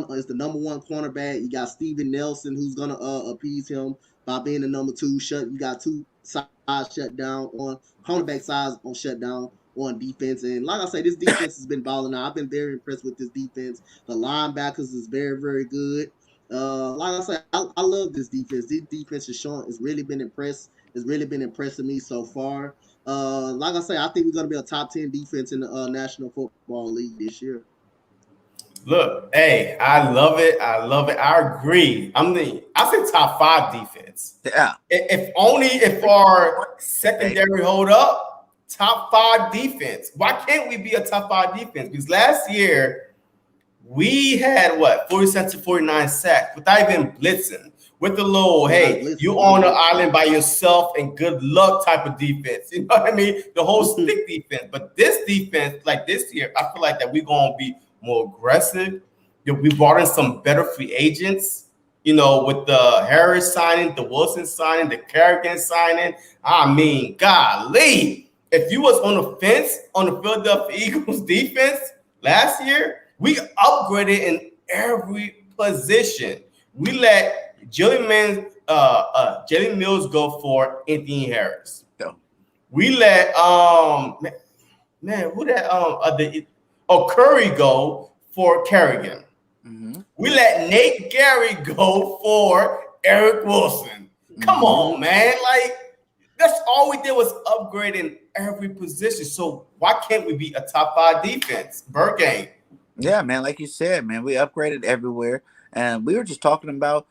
is the number one cornerback. You got Steven Nelson who's gonna appease him by being the number two. You got two sides shut down on cornerback sides on shutdown on defense. And like I say, this defense has been balling out. I've been very impressed with this defense. The linebackers is very, very good. Like I say, I love this defense. This defense is really been impressed. It's really been impressing me so far. Like I say, I think we're going to be a top 10 defense in the National Football League this year. Look, hey, I love it. I agree. I say top 5 defense. Yeah. If our secondary hold up, top 5 defense. Why can't we be a top 5 defense? Because last year we had 47 to 49 sacks without even blitzing. With the little, hey, you on the island by yourself and good luck type of defense. You know what I mean? The whole stick defense. But this defense, like this year, I feel like that we're going to be more aggressive. We brought in some better free agents, with the Harris signing, the Wilson signing, the Kerrigan signing. I mean, golly, if you was on the fence on the Philadelphia Eagles defense last year, we upgraded in every position. We let Jalen Mills go for Anthony Harris. Yeah. We let Curry go for Kerrigan. Mm-hmm. We let Nate Gary go for Eric Wilson. Come on, man. Like, that's all we did was upgrade in every position. So why can't we be a top 5 defense? Bird game. Yeah, man. Like you said, man, we upgraded everywhere. And we were just talking about,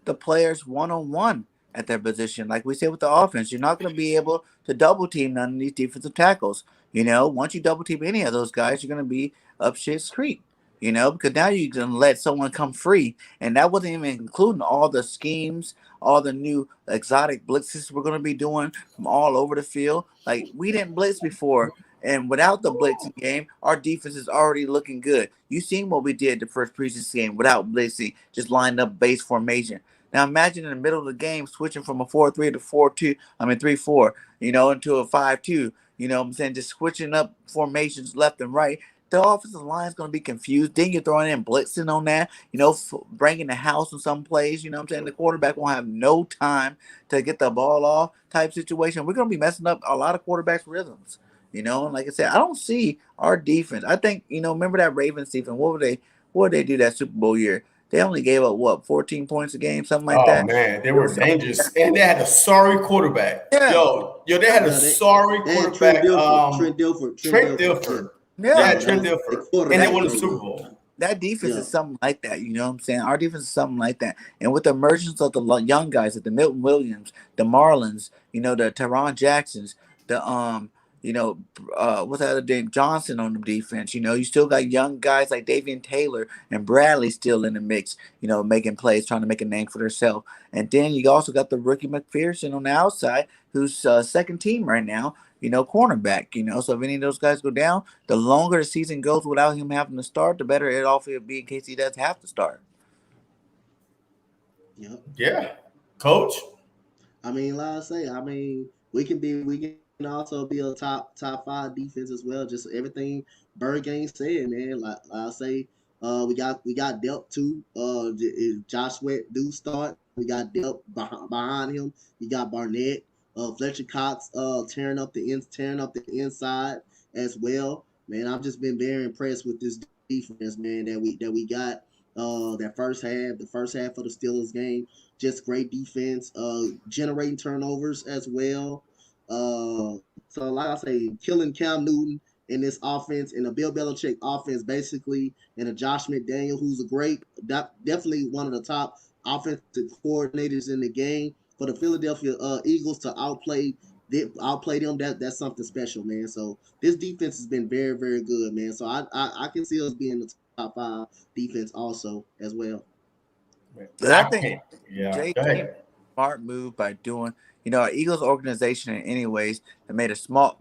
the players one-on-one at their position. Like we said with the offense, you're not going to be able to double team none of these defensive tackles. Once you double team any of those guys, you're going to be up shit's creek. Because now you're going to let someone come free. And that wasn't even including all the schemes, all the new exotic blitzes we're going to be doing from all over the field. Like, we didn't blitz before. And without the blitzing game, our defense is already looking good. You seen what we did the first preseason game without blitzing, just lined up base formation. Now imagine in the middle of the game switching from a 4-3 to 4-2, 3-4, into a 5-2. You know what I'm saying? Just switching up formations left and right. The offensive line is going to be confused. Then you're throwing in blitzing on that, bringing the house in some plays. You know what I'm saying? The quarterback won't have no time to get the ball off type situation. We're going to be messing up a lot of quarterbacks' rhythms. And like I said, I don't see our defense. I think, remember that Ravens defense? What would they do that Super Bowl year? They only gave up 14 points a game, something like that. Oh man, they were dangerous, and they had a sorry quarterback. Yeah. Yo, they had a sorry quarterback. Trent Dilfer. Yeah, Trent Dilfer, and they won the Super Bowl. That defense is something like that. You know what I'm saying? Our defense is something like that. And with the emergence of the young guys, like the Milton Williams, the Marlins, the Teron Jacksons, the what's that other name? Johnson on the defense. You still got young guys like Davian Taylor and Bradley still in the mix, making plays, trying to make a name for themselves. And then you also got the rookie McPherson on the outside, who's second team right now, cornerback. So if any of those guys go down, the longer the season goes without him having to start, the better it off will be in case he does have to start. Yep. Yeah, coach. Like I say, we can also be a top 5 defense as well. Just everything Bird Gang said, man. Like I say, we got depth too. If Josh Sweat do start, we got depth behind him. You got Barnett, Fletcher Cox, tearing up the inside as well. Man, I've just been very impressed with this defense, man. That we got. The first half of the Steelers game, just great defense. Generating turnovers as well. So like I say, killing Cam Newton in this offense, in a Bill Belichick offense, basically, and a Josh McDaniel, who's definitely one of the top offensive coordinators in the game. For the Philadelphia Eagles to outplay them, that's something special, man. So this defense has been very, very good, man. So I can see us being the top 5 defense also as well. I think JT smart move by doing, our Eagles organization in any ways, they made a smart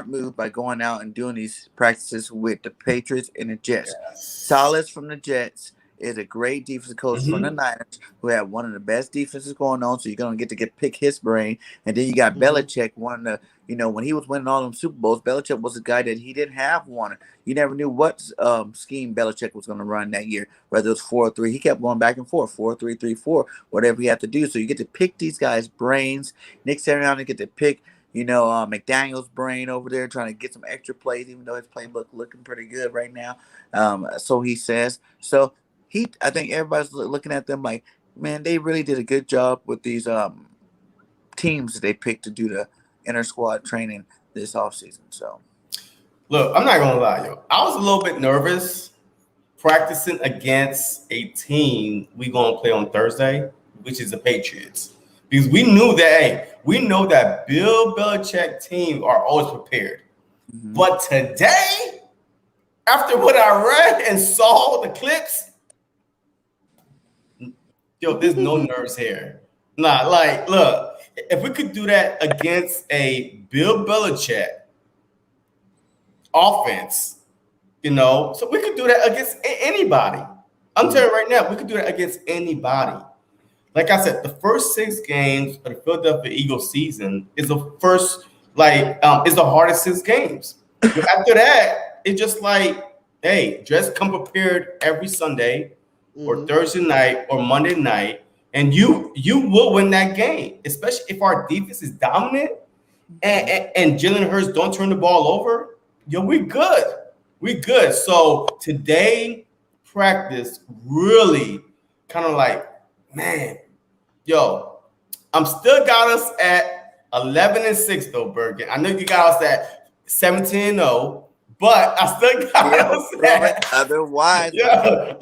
move by going out and doing these practices with the Patriots and the Jets. Yes. Salas from the Jets is a great defensive coach from the Niners, who have one of the best defenses going on. So you're going to pick his brain. And then you got Belichick, one of the, when he was winning all them Super Bowls, Belichick was a guy that he didn't have one. You never knew what scheme Belichick was going to run that year, whether it was 4-3. He kept going back and forth, 4-3, 3-4, whatever he had to do. So you get to pick these guys' brains. Nick Sirianni get to pick, McDaniel's brain over there, trying to get some extra plays, even though his playbook looking pretty good right now. So he says. So I think everybody's looking at them like, man, they really did a good job with these teams that they picked to do the inter squad training this offseason. So, look, I'm not gonna lie, yo. I was a little bit nervous practicing against a team we gonna play on Thursday, which is the Patriots, because we know that Bill Belichick team are always prepared. Mm-hmm. But today, after what I read and saw the clips. Yo, there's no nerves here. Nah, look, if we could do that against a Bill Belichick offense, so we could do that against anybody. I'm telling you right now, we could do that against anybody. Like I said, the first 6 games of the Philadelphia Eagles season is the hardest 6 games. But after that, it's just like, hey, come prepared every Sunday. Or Thursday night or Monday night, and you will win that game, especially if our defense is dominant and Jalen Hurts don't turn the ball over. Yo, we good. We good. So today practice really kind of like, man, yo, I'm still got us at 11-6 though, Bergen. I know you got us at 17-0, but I still gotta say, otherwise, hey,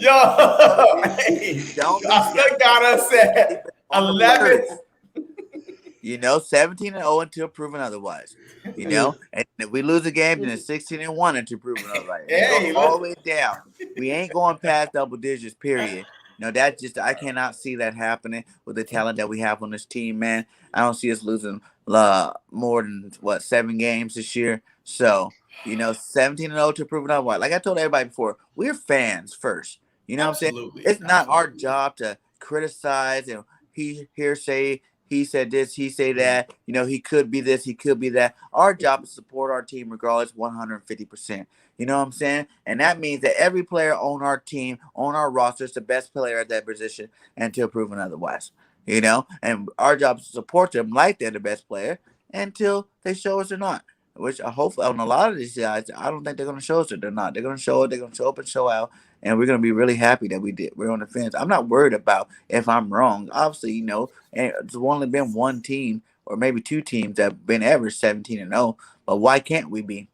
don't be I still gotta say, on the 11. words. 17-0 until proven otherwise. And if we lose a game, then it's 16-1 until proven otherwise. And it goes all the way down. We ain't going past double digits, period. That just I cannot see that happening with the talent that we have on this team, man. I don't see us losing more than 7 games this year. So 17-0 to proven otherwise. Like I told everybody before, we're fans first. You know what I'm saying? It's not our job to criticize and say he said this, he said that. He could be this, he could be that. Our job is to support our team regardless, 150%. You know what I'm saying? And that means that every player on our team, on our roster, is the best player at that position until proven otherwise. And our job is to support them like they're the best player until they show us they're not. Which I hope on a lot of these guys, I don't think they're going to show us that they're not. They're going to show it. They're going to show up and show out. And we're going to be really happy that we did. We're on the fence. I'm not worried about if I'm wrong. Obviously, and there's only been one team or maybe 2 teams that have been ever 17-0. But why can't we be?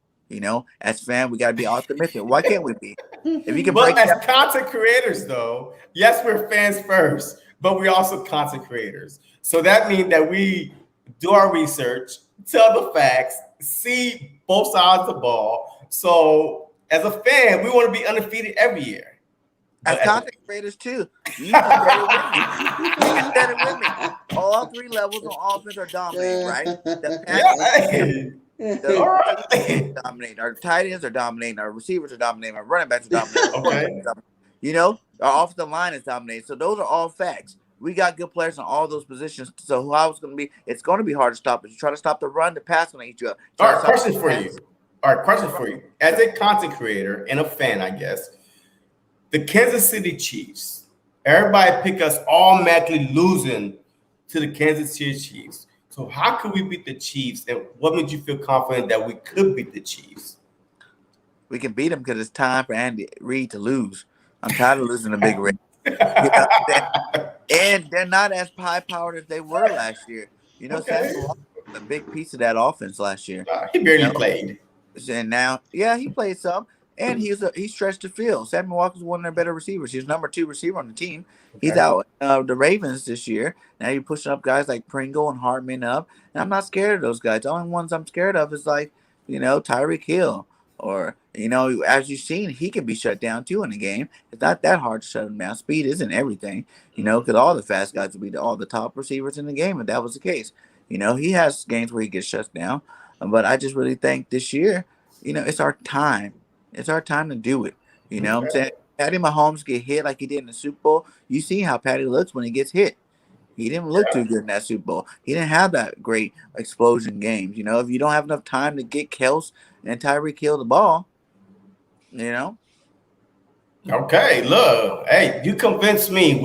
As fans, we got to be optimistic. Why can't we be? If you can But break as content creators, though, yes, we're fans first, but we're also content creators. So that means that we do our research, tell the facts, see both sides of the ball. So as a fan, we want to be undefeated every year. As content creators too, you can set it with me. All 3 levels on offense are dominating, right? The dominate. Our tight ends are dominating. Our receivers are dominating. Our running backs are dominating. Our offensive line is dominating. So those are all facts. We got good players in all those positions. So how it's going to be? It's going to be hard to stop. If you try to stop the run, the pass going to eat you up. All right, question for you. As a content creator and a fan, I guess, the Kansas City Chiefs. Everybody pick us automatically losing to the Kansas City Chiefs. So how could we beat the Chiefs? And what made you feel confident that we could beat the Chiefs? We can beat them because it's time for Andy Reid to lose. I'm tired of losing the big red. And they're not as high-powered as they were last year. Samuel was a big piece of that offense last year. He barely played. And now, he played some. And he stretched the field. Samuel Walker's one of their better receivers. He's number 2 receiver on the team. Okay. He's out the Ravens this year. Now you're pushing up guys like Pringle and Hartman up. And I'm not scared of those guys. The only ones I'm scared of is Tyreek Hill. Or, as you've seen, he can be shut down too in the game. It's not that hard to shut him down. Speed isn't everything, because all the fast guys would be all the top receivers in the game if that was the case. He has games where he gets shut down. But I just really think this year, it's our time. It's our time to do it. What I'm saying? Patty Mahomes get hit like he did in the Super Bowl. You see how Patty looks when he gets hit. He didn't look too good in that Super Bowl. He didn't have that great explosion games. If you don't have enough time to get Kels and Tyreek Hill the ball, Okay, look. Hey, you convinced me.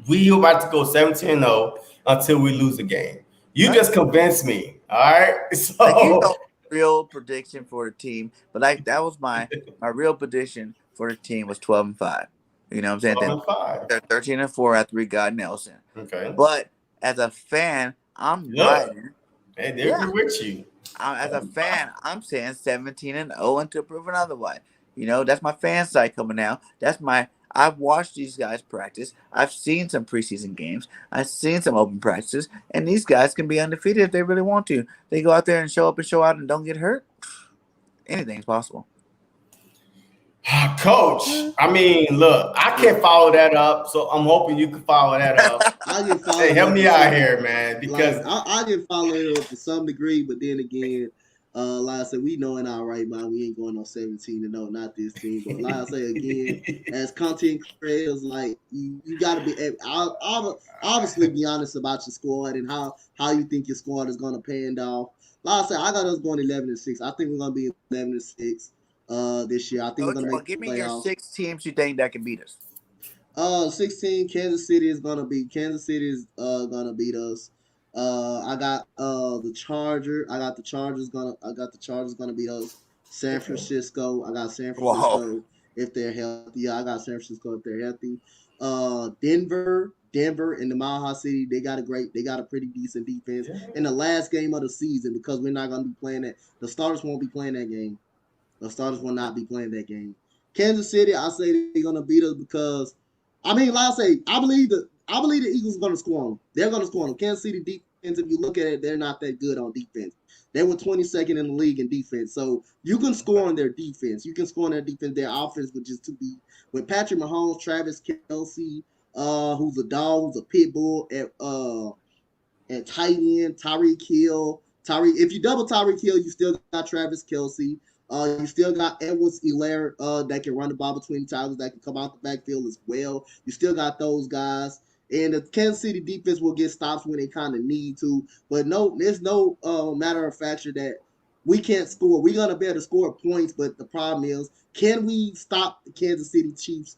We about to go 17-0 until we lose a game. You just convinced me. All right. So real prediction for the team, but that was my real prediction for the team was 12-5. You know what I'm saying? 12-5. They're 13-4 after we got Nelson. Okay. But as a fan, I'm riding. Hey, they're with you. As a fan, I'm saying 17-0 until proven otherwise. That's my fan side coming out. I've watched these guys practice. I've seen some preseason games. I've seen some open practices. And these guys can be undefeated if they really want to. They go out there and show up and show out and don't get hurt. Anything's possible. Coach, I mean, look, I can't follow that up. So I'm hoping you can follow that up. Hey, help me out here, man. Because I can follow it up to some degree. But then again, like I said, we know in our right mind we ain't going on 17-0, not this team. But like I say again, as content creators, like you got to be obviously be honest about your squad and how you think your squad is going to pan off. Like I said, I got us going 11-6. I think we're going to be 11-6 this year. I think we're going to make the playoffs. Give me your 6 teams you think that can beat us. 16. Kansas City is gonna beat us. I got the Chargers. I got the Chargers gonna beat us. San Francisco. I got San Francisco if they're healthy. Yeah, I got San Francisco if they're healthy. Denver and the Mile City. They got a pretty decent defense in the last game of the season because we're not gonna be playing that. The starters won't be playing that game. The starters will not be playing that game. Kansas City, I say they're gonna beat us because, I mean, like I say, I believe the Eagles are gonna score on them. They're gonna score on them. Kansas City defense, if you look at it, they're not that good on defense. They were 22nd in the league in defense, so you can score on their defense. You can score on their defense. Their offense would just to be with Patrick Mahomes, Travis Kelce, who's a dog, who's a pit bull, and tight end, Tyreek Hill. If you double Tyreek Hill, you still got Travis Kelce. You still got Edwards-Helaire that can run the ball between tackles, that can come out the backfield as well. You still got those guys. And the Kansas City defense will get stops when they kind of need to. But no, there's no matter of fact that we can't score. We're going to be able to score points, but the problem is, can we stop the Kansas City Chiefs'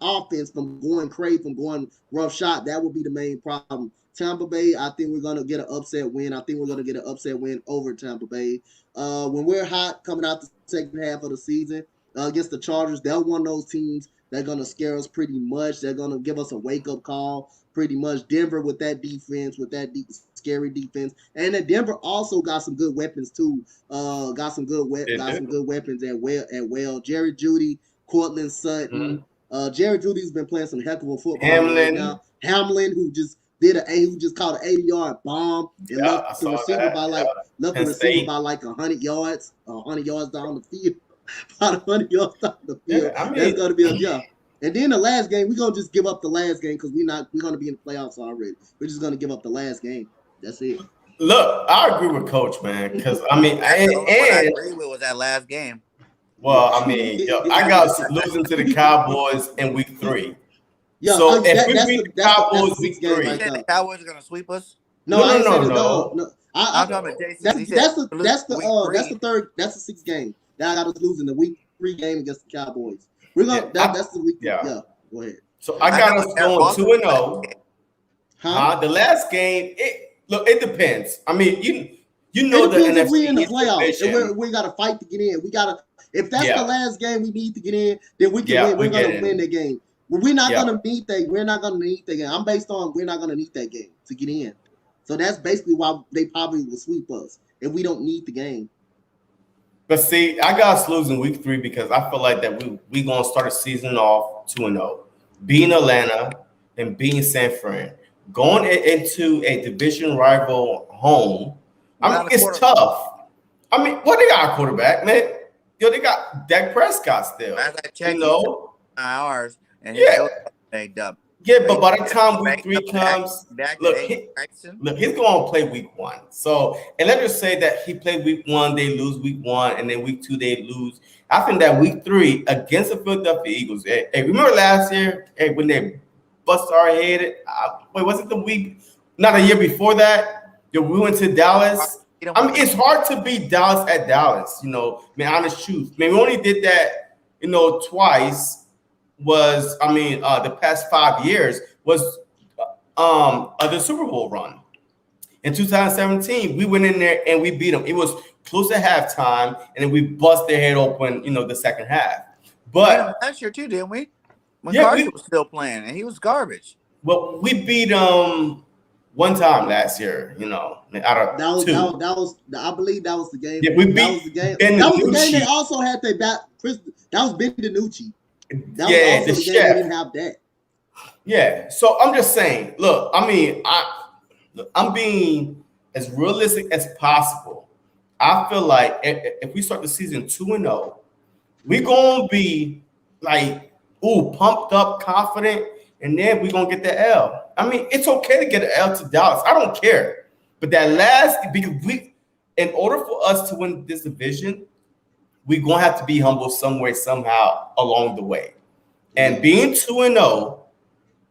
offense from going crazy, from going rough shot? That would be the main problem. Tampa Bay, I think we're going to get an upset win. I think we're going to get an upset win over Tampa Bay. When we're hot coming out the second half of the season against the Chargers, they're one of those teams that's going to scare us pretty much. They're going to give us a wake-up call pretty much. Denver with that defense, with that scary defense. And then Denver also got some good weapons too. Got some good weapons at well. Jerry Jeudy, Cortland Sutton. Jerry Judy's been playing some heck of a football right now. Hamlin, who just caught an 80-yard bomb and left the receiver by like 100 yards down the field. About 100 yards down the field. Yeah, I mean, that's gonna be And then the last game, we're gonna just give up the last game because we're gonna be in the playoffs already. We're just gonna give up the last game. That's it. Look, I agree with Coach, man, because I mean, what I agree with was that last game. Well, I mean, I got losing to the Cowboys in week 3. So if we beat the Cowboys week 3, the Cowboys are gonna sweep us. No. I'm talking about Jason. That's the 6th game that I got us losing, the week 3 game against the Cowboys. We're gonna that's the week. Yeah, go ahead. So I got us going 2-0. The last game, it depends. I mean, you know the NFC. If we in the playoffs, and we got to fight to get in. If that's the last game we need to get in, then we can win. We're gonna win the game. We're not gonna need that. We're not gonna need that game. I'm based on we're not gonna need that game to get in. So that's basically why they probably will sweep us if we don't need the game. But see, I got us losing week 3 because I feel like that we gonna start the season off 2-0, beating Atlanta and beating San Fran, going into a division rival home. I mean, it's tough. I mean, what they got a quarterback, man? They got Dak Prescott still. As I checked, ours and banged up. Yeah, but by the time week 3 comes, look, he's going to play week 1. So, and let's just say that he played week 1, they lose week 1, and then week 2 they lose. I think that week 3 against the Philadelphia Eagles. Hey, remember last year? Hey, when they bust our head? Wait, was it the week? Not a year before that. We went to Dallas. I mean, it's hard to beat Dallas at Dallas. Man, honest truth. I mean, we only did that, twice. The past 5 years was the Super Bowl run. In 2017, we went in there and we beat them. It was close to halftime, and then we bust their head open, the second half. But last year too, didn't we? When Carson was still playing, and he was garbage. Well, we beat one time last year, out of 2. I believe that was the game. Yeah, we beat. That was the game. That was the game they also had their back. That was Ben DiNucci. That was also the game they didn't have that. Yeah, so I'm just saying. Look, I mean, I'm being as realistic as possible. I feel like if we start the season 2-0, we're gonna be like, pumped up, confident, and then we're gonna get the L. I mean, it's okay to get an L to Dallas. I don't care, but because in order for us to win this division, we're going to have to be humble somewhere, somehow along the way. And being 2-0,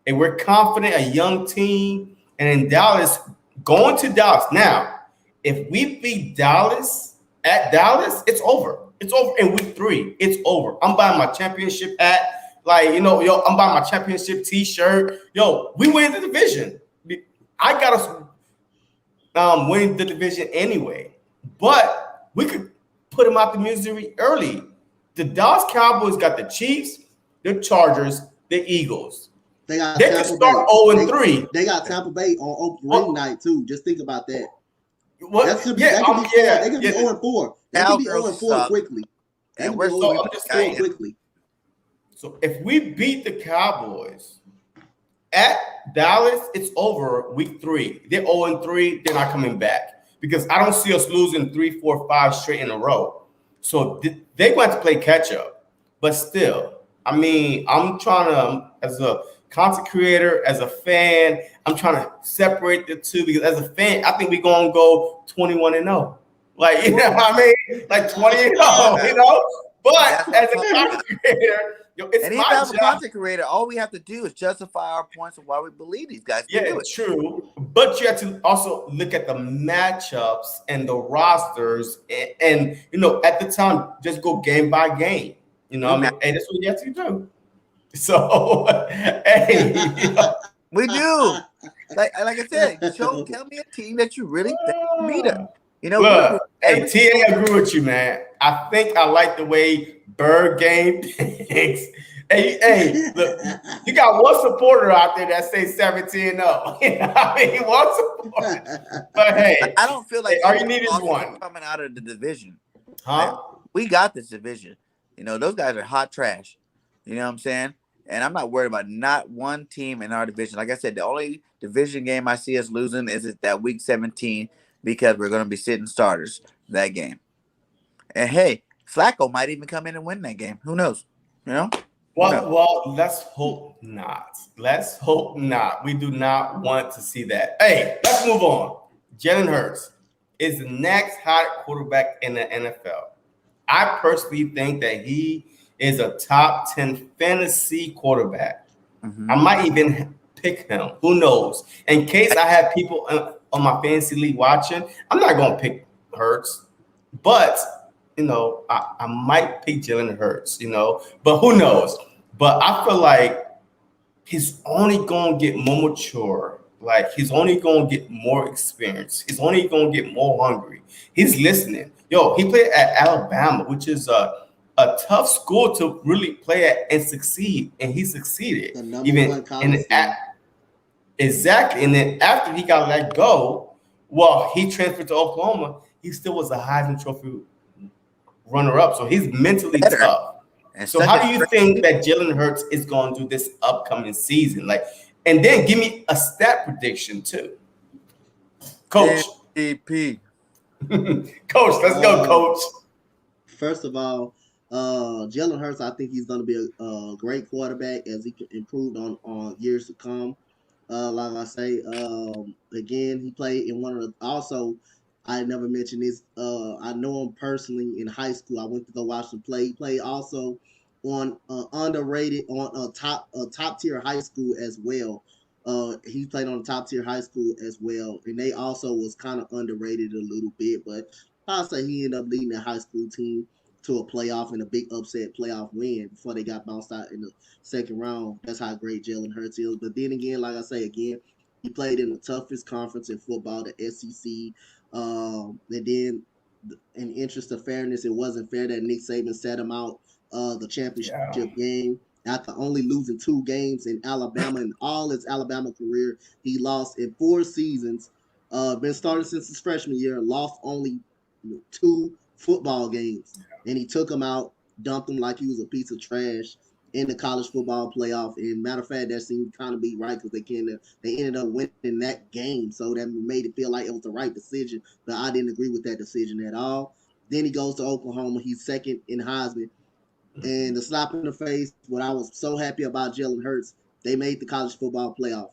and we're confident, a young team, and in Dallas, going to Dallas. Now, if we beat Dallas at Dallas, it's over. It's over in week 3. It's over. I'm buying my championship hat. I'm buying my championship T-shirt. We win the division. I got us winning the division anyway. But we could put them out the misery early. The Dallas Cowboys got the Chiefs, the Chargers, the Eagles. They can start 0-3. They got Tampa Bay on opening night too. Just think about that. What? They could be 0-4. They could be 0-4 quickly. And we're so sweeping I'm just the guy saying. quickly. So if we beat the Cowboys at Dallas, it's over week 3. They're 0-3. They're not coming back because I don't see us losing 3, 4, 5 straight in a row. So they're going to play catch up. But still, I mean, I'm trying to, as a content creator, as a fan, I'm trying to separate the two because as a fan, I think we're going to go 21-0. Like, you know what I mean? Like 20-0, you know? But as a content creator, it's and my even as a job. content creator, all we have to do is justify our points of why we believe these guys can do it. True. But you have to also look at the matchups and the rosters, and at the time, just go game by game. I mean, hey, that's what you have to do. So, hey, we do. Like I said, tell me a team that you really think can beat us. Look, hey, TA, agree with you, man. I think I like the way Bird game picks. Hey, look, you got one supporter out there that says 17-0. I mean, one supporter. But hey, I don't feel like all you need is one coming out of the division. Huh? Like, we got this division. Those guys are hot trash. You know what I'm saying? And I'm not worried about not one team in our division. Like I said, the only division game I see us losing is that week 17 because we're going to be sitting starters that game. And hey, Flacco might even come in and win that game. Who knows? Well, let's hope not. Let's hope not. We do not want to see that. Hey, let's move on. Jalen Hurts is the next hot quarterback in the NFL. I personally think that he is a top 10 fantasy quarterback. Mm-hmm. I might even pick him. Who knows? In case I have people on my fantasy league watching, I'm not going to pick Hurts. But I might pick Jalen Hurts, but who knows? But I feel like he's only going to get more mature. Like, he's only going to get more experience. He's only going to get more hungry. He's listening. He played at Alabama, which is a tough school to really play at and succeed. And he succeeded. The number one college exactly. And then after he got let go, he transferred to Oklahoma. He still was a Heisman Trophy runner-up, so he's mentally tough. And so how do you think that Jalen Hurts is going to do this upcoming season? And then give me a stat prediction too, Coach. MVP. Coach, let's go, Coach. First of all, Jalen Hurts, I think he's going to be a great quarterback as he improved on years to come. Like I say, again, he played in one of the. Also, I never mentioned this. I know him personally in high school. I went to go watch him play. He played also on underrated on a top tier high school as well. He played on a top tier high school as well, and they also was kind of underrated a little bit. But I'll say he ended up leading that high school team to a playoff and a big upset playoff win before they got bounced out in the second round. That's how great Jalen Hurts is. But then again, like I say again, he played in the toughest conference in football, the SEC. And then, in interest of fairness, it wasn't fair that Nick Saban set him out the championship game after only losing 2 games in Alabama. In all his Alabama career, he lost in 4 seasons. Been starting since his freshman year, lost only 2 football games. And he took him out, dumped him like he was a piece of trash in the college football playoff. And matter of fact, that seemed kind of be right because they ended up winning that game. So that made it feel like it was the right decision. But I didn't agree with that decision at all. Then he goes to Oklahoma. He's second in Heisman. And the slap in the face, what I was so happy about Jalen Hurts, they made the college football playoff.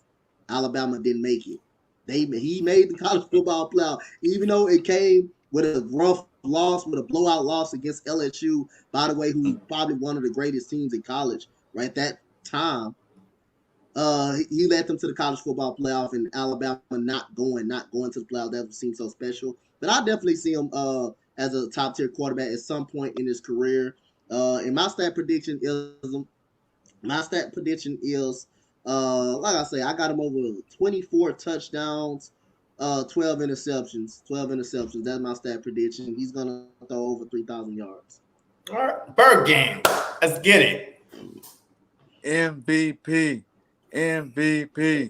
Alabama didn't make it. He made the college football playoff, even though it came with a rough loss, with a blowout loss against LSU, by the way, who's probably one of the greatest teams in college right at that time. He led them to the college football playoff, and Alabama not going to the playoff. That seems so special. But I definitely see him as a top tier quarterback at some point in his career. And my stat prediction is, like I say, I got him over 24 touchdowns, 12 interceptions. That's my stat prediction. He's gonna throw over 3,000 yards. All right, Bird game. Let's get it. MVP. Okay.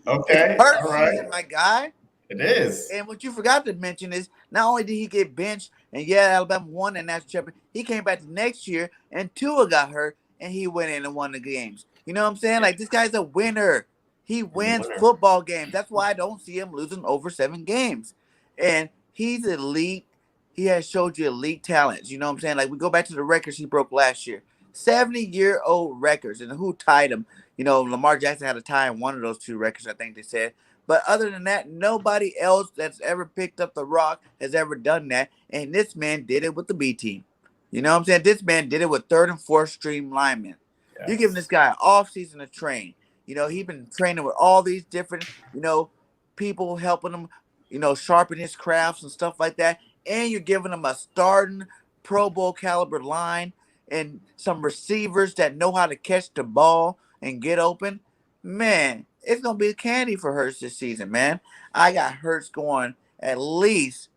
Okay. Hurt all right. season, my guy. It is. And what you forgot to mention is not only did he get benched And yeah, Alabama won that national championship. He came back the next year, and Tua got hurt, and he went in and won the games. You know what I'm saying? Like, this guy's a winner. He wins football games. That's why I don't see him losing over 7 games. And he's elite. He has showed you elite talents. You know what I'm saying? Like, we go back to the records he broke last year. 70-year-old records. And who tied him? You know, Lamar Jackson had a tie in one of those 2 records, I think they said. But other than that, nobody else that's ever picked up the rock has ever done that. And this man did it with the B team. You know what I'm saying? This man did it with 3rd and 4th string linemen. Yes. You're giving this guy an off season to train. You know, he's been training with all these different, you know, people helping him, you know, sharpen his crafts and stuff like that. And you're giving him a starting Pro Bowl caliber line and some receivers that know how to catch the ball and get open. Man, it's going to be candy for Hurts this season, man. I got Hurts going at least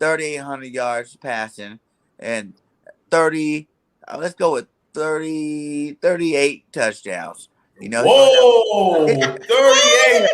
3,800 yards passing and 30, let's go with 38 touchdowns. You know, whoa, 38.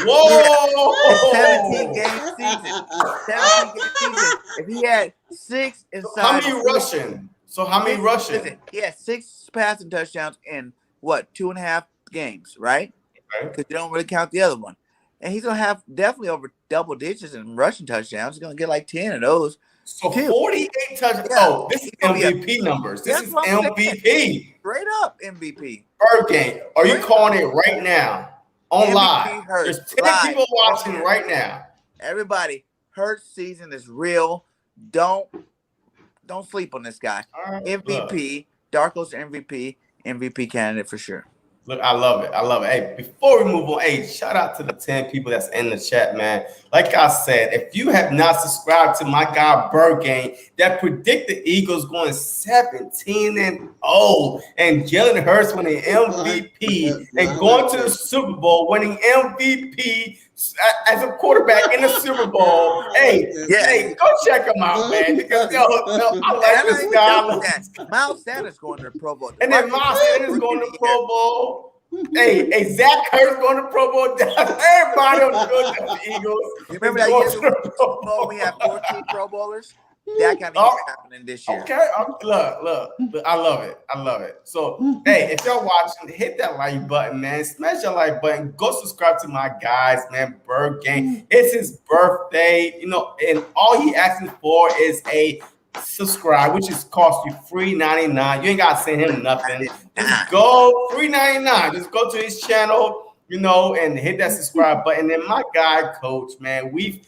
Whoa, 17 game season. 17 game season. If he had 6 inside, how many rushing? So how many rushing? Listen, he had 6 passing touchdowns in what, 2.5 games, right? Because you don't really count the other one. And he's gonna have definitely over double digits in rushing touchdowns. He's gonna get like 10 of those. So 48 touchdowns. Yeah. Oh, this is MVP numbers. This is MVP. Straight up MVP. Bird game. Are you calling it right now? On live. There's 10 people watching right now. Everybody, Hurts season is real. Don't sleep on this guy. Right, MVP, Darko's MVP candidate for sure. Look, I love it. I love it. Hey, before we move on, hey, shout out to the 10 people that's in the chat, man. Like I said, if you have not subscribed to my guy Burgame that predict the Eagles going 17-0 and Jalen Hurts winning MVP and going to the Super Bowl, winning MVP as a quarterback in the Super Bowl. Hey, hey, go check him out, man. Because I like this guy. Miles Sanders going to the Pro Bowl. And then Miles Sanders going to the Pro Bowl. Hey, Zach Ertz going to Pro Bowl. Everybody on the Eagles. You remember that year the Pro Bowl we had 14 Pro Bowlers? That kind of happening this year. Okay, look, I love it. I love it. So, hey, if y'all watching, hit that like button, man. Smash that like button. Go subscribe to my guys, man. Bird Game. It's his birthday, you know, and all he asking for is a subscribe, which is cost you $3.99. You ain't gotta send him nothing. Just go $3.99. Just go to his channel, you know, and hit that subscribe button. And my guy, Coach, man, we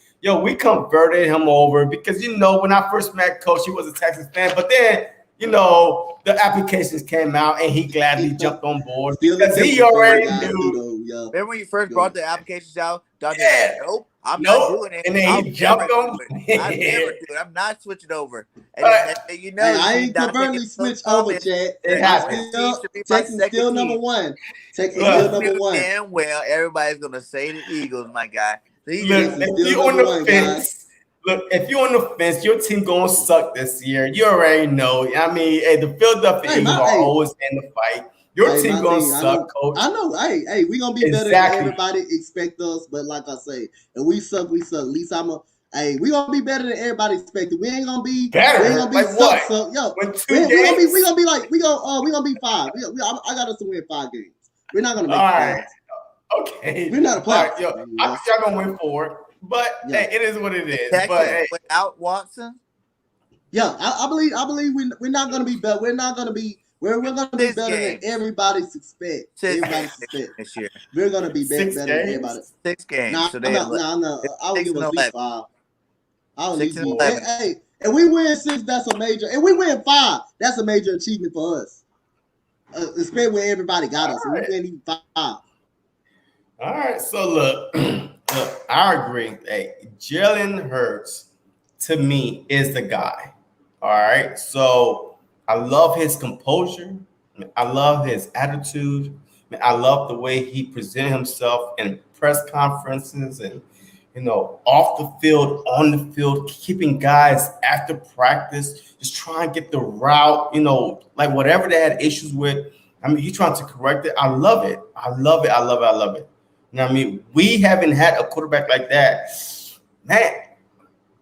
converted him over because, you know, when I first met Coach, he was a Texas fan, but then, you know, the applications came out and he gladly jumped on board because he already knew. Remember when you first brought the applications out? Said, nope, I'm not doing it. And then he jumped on it. I never do it. I'm not switching over. And you know, I ain't convertly switch over, Chad. Texas still number one. Texas still number one. Damn well, everybody's gonna say the Eagles, my guy. Look, if you're on the fence, if you're on the fence, your team gonna suck this year. You already know. I mean, hey, the Philadelphia Eagles are always in the fight. Your team gonna suck, Coach. I know. Hey, we gonna be better than everybody expect us. But like I say, if we suck, we suck. At least we gonna be better than everybody expected. We ain't gonna be better. We ain't gonna be like suck. Yo, we gonna be like we gonna be 5. I got us to win 5 games. We're not gonna make playoffs. Okay, we're not a playoff. Right, yo, I think y'all gonna win 4, but hey, it is what it is. Texas, but hey, without Watson, yeah, I believe we're not gonna be better. We're not gonna be. We're gonna be better than everybody expect. This year. We're gonna be better than everybody. 6 games. No, so no. I would give us at least 5. I would 6 and 11. Hey, and we win 6. That's a major. And we win 5. That's a major achievement for us. Especially when everybody got us. Right. We win even 5. All right. So look, I agree. Hey, Jalen Hurts to me is the guy. All right. So I love his composure. I love his attitude. I love the way he presented himself in press conferences and, you know, off the field, on the field, keeping guys after practice, just trying to get the route, you know, like whatever they had issues with. I mean, he's trying to correct it. I love it. I love it. I love it. I love it. You know what I mean? We haven't had a quarterback like that. Man,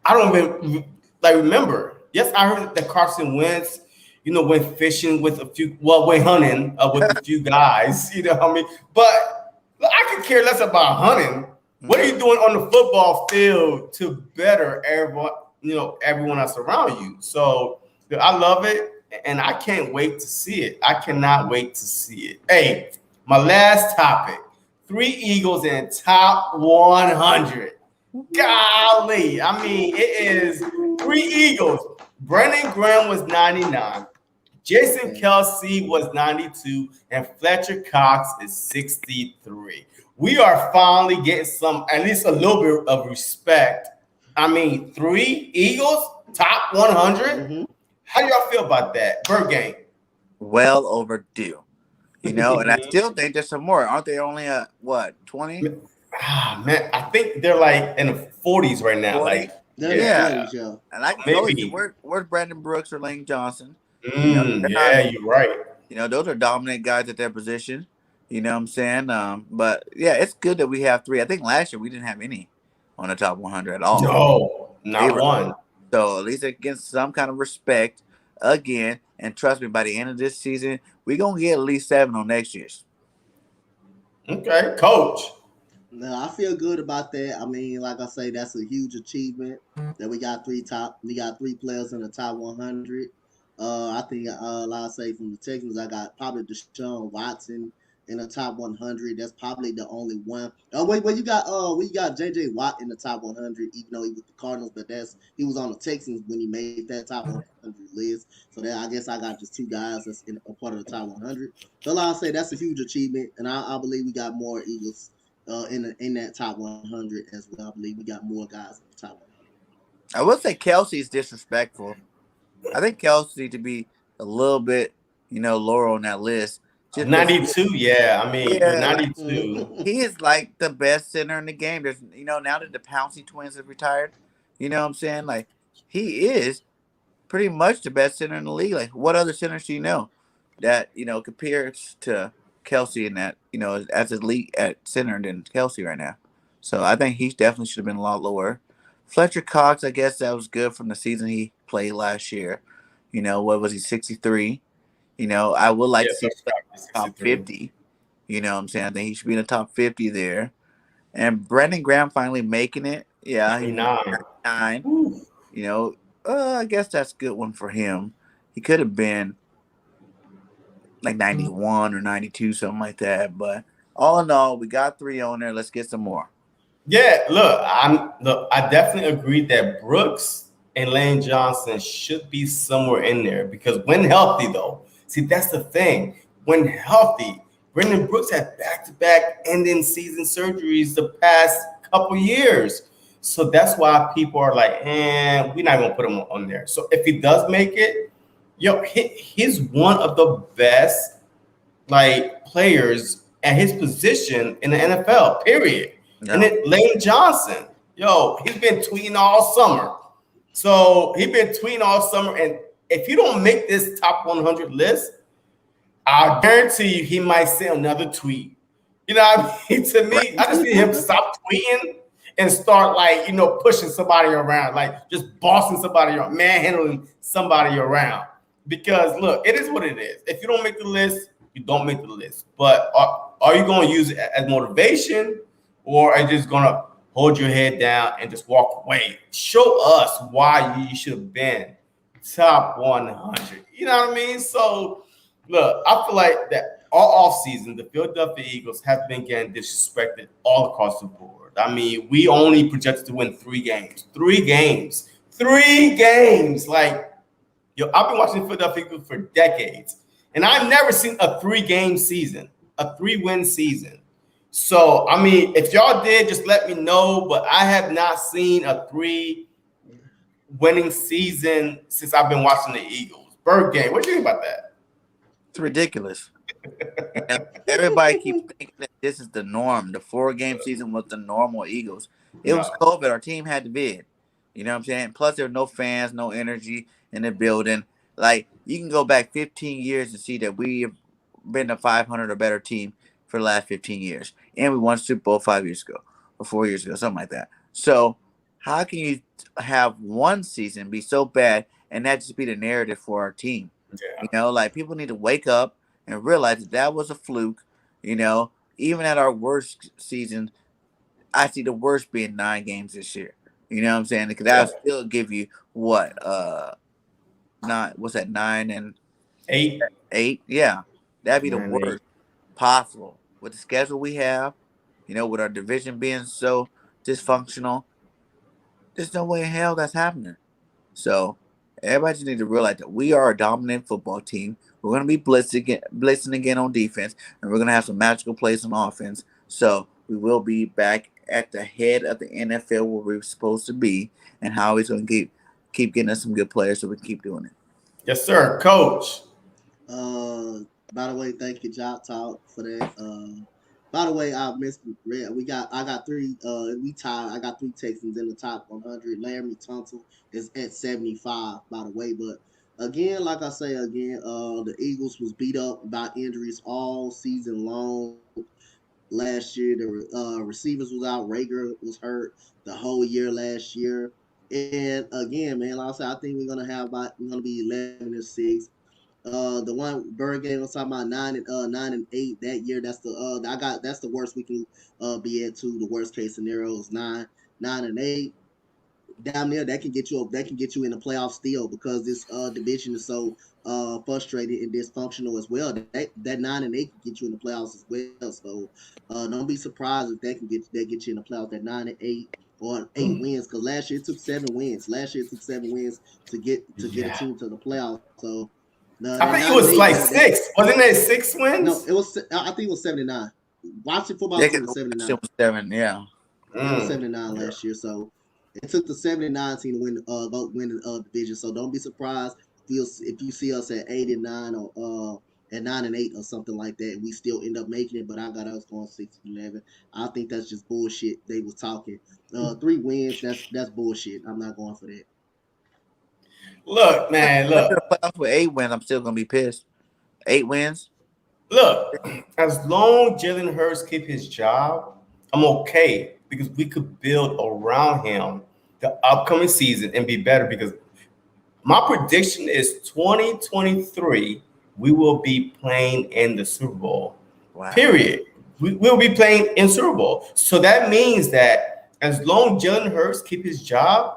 I don't even like remember, yes, I heard that Carson Wentz, went fishing with went hunting with a few guys, you know what I mean? But look, I could care less about hunting. What are you doing on the football field to better everyone that's around you? So I love it, and I can't wait to see it. I cannot wait to see it. Hey, my last topic: 3 Eagles in top 100. Golly, I mean, it is 3 Eagles. Brandon Graham was 99. Jason Kelsey was 92, and Fletcher Cox is 63. We are finally getting at least a little bit of respect. I mean, 3 Eagles, top 100. Mhm. How do y'all feel about that? Bird game. Well overdue. And I still think there's some more. Aren't they only at what, 20? Man, I think they're like in the 40s right now. 40? Like, Yeah. And I can maybe. where's Brandon Brooks or Lane Johnson? Yeah, you're right. Those are dominant guys at their position. You know what I'm saying? But yeah, it's good that we have 3. I think last year we didn't have any on the top 100 at all. No, not one. So at least it gets some kind of respect again. And trust me, by the end of this season, we're gonna get at least 7 on next year's. Okay, coach. No, I feel good about that. I mean, like I say, that's a huge achievement that we got 3 players in the top 100. I think, like I say, from the Texans, I got probably Deshaun Watson in the top 100. That's probably the only one. Oh wait, you got JJ Watt in the top 100, even though he was the Cardinals, but he was on the Texans when he made that top 100 list. So that I guess I got just 2 guys that's in a part of the top 100. So like I say, that's a huge achievement, and I believe we got more Eagles in that top 100 as well. I believe we got more guys in the top 100. I would say Kelsey's disrespectful. I think Kelsey need to be a little bit, lower on that list. Just 92, yeah. I mean, yeah, 92. He is like the best center in the game. There's, now that the Pouncey twins have retired, you know what I'm saying? Like, he is pretty much the best center in the league. Like, what other centers do you know that, compares to Kelsey in that, as elite at center than Kelsey right now? So I think he definitely should have been a lot lower. Fletcher Cox, I guess that was good from the season he played last year. What was he, 63? I would like to see top 50. You know what I'm saying? I think he should be in the top 50 there. And Brandon Graham finally making it. Yeah, he's 9. I guess that's a good one for him. He could have been like 91 or 92, something like that. But all in all, we got 3 on there. Let's get some more. Yeah, look, I definitely agree that Brooks and Lane Johnson should be somewhere in there because when healthy, though, see, that's the thing. When healthy, Brendan Brooks had back-to-back ending season surgeries the past couple years. So that's why people are like, we're not going to put him on there. So if he does make it, he's one of the best players at his position in the NFL, period. Yeah. And then Lane Johnson, he's been tweeting all summer. So he's been tweeting all summer. And if you don't make this top 100 list, I guarantee you he might send another tweet. You know what I mean? To me, I just need him to stop tweeting and start pushing somebody around, like just bossing somebody around, manhandling somebody around. Because look, it is what it is. If you don't make the list, you don't make the list. But are you going to use it as motivation, or are you just going to hold your head down and just walk away? Show us why you should have been top 100. You know what I mean? So look, I feel like that all offseason, the Philadelphia Eagles have been getting disrespected all across the board. I mean, we only projected to win 3 games. 3 games. 3 games. Like, I've been watching Philadelphia Eagles for decades, and I've never seen a 3-game season, a 3-win season. So, I mean, if y'all did, just let me know. But I have not seen a 3-winning season since I've been watching the Eagles. Bird game. What do you think about that? It's ridiculous. Everybody keeps thinking that this is the norm. The 4-game season was the normal Eagles. It was COVID. Our team had to bid. You know what I'm saying? Plus, there were no fans, no energy in the building. Like, you can go back 15 years and see that we've been a 500 or better team for the last 15 years. And we won Super Bowl 5 years ago or 4 years ago, something like that. So, How can you have one season be so bad and that just be the narrative for our team? Yeah. Like people need to wake up and realize that that was a fluke. Even at our worst season, I see the worst being 9 games this year. You know what I'm saying? Because Yeah. that'll still give you what nine. What's that? 8. 9 and 8. Yeah, that'd be the 9, 8. worst possible with the schedule we have. With our division being so dysfunctional, there's no way in hell that's happening. So everybody just need to realize that we are a dominant football team. We're going to be blitzing again on defense, and we're going to have some magical plays on offense. So we will be back at the head of the NFL where we're supposed to be, and how he's going to keep getting us some good players so we can keep doing it. Yes, sir, Coach. By the way, thank you, Job Talk, for that. By the way, I missed. I got three. We tied. I got three Texans in the top 100. Larry Tunsil is at 75. By the way, but again, like I say again, the Eagles was beat up by injuries all season long. Last year, the receivers was out. Rager was hurt the whole year last year. And again, man, like I said, I think we're gonna be 11-6. The one Bird game was talking about 9-8 that year. That's the worst we can be at too. The worst case scenario is 9-8. Down there, that can get you in the playoffs still, because this division is so frustrated and dysfunctional as well. That 9-8 can get you in the playoffs as well. So don't be surprised if that get you in the playoffs. That 9-8 or 8 wins, because last year it took 7 wins. Last year it took 7 wins to get a team to the playoffs. So I think it was like 6. Wasn't it 6 wins? No, it was. I think it was 79. Watching football, Yeah, it was 79. it was 7. Yeah. It was 79 last year. So it took the 79 team to win the division. So don't be surprised if you see us at 8-9 or at 9-8 or something like that, and we still end up making it. But I got us going 6-11. I think that's just bullshit. They was talking 3 wins. That's bullshit. I'm not going for that. Look, man, look. With 8 wins, I'm still gonna be pissed. 8 wins. Look, as long as Jalen Hurts keep his job, I'm okay, because we could build around him the upcoming season and be better. Because my prediction is 2023, we will be playing in the Super Bowl. Wow. Period. We will be playing in Super Bowl. So that means that as long as Jalen Hurts keep his job,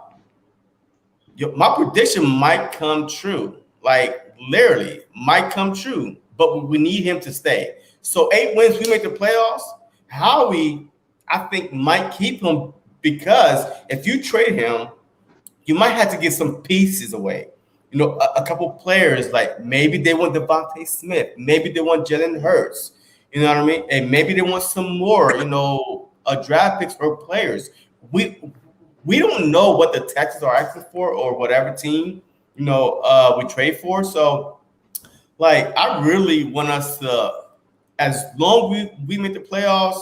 my prediction might come true. Like literally might come true. But we need him to stay. So 8 wins, we make the playoffs. Howie, I think, might keep him, because if you trade him, you might have to get some pieces away. A couple players, like maybe they want DeVonta Smith, maybe they want Jalen Hurts. You know what I mean? And maybe they want some more, draft picks or players. We don't know what the Texans are asking for, or whatever team, we trade for. So, like, I really want us to, as long as we make the playoffs,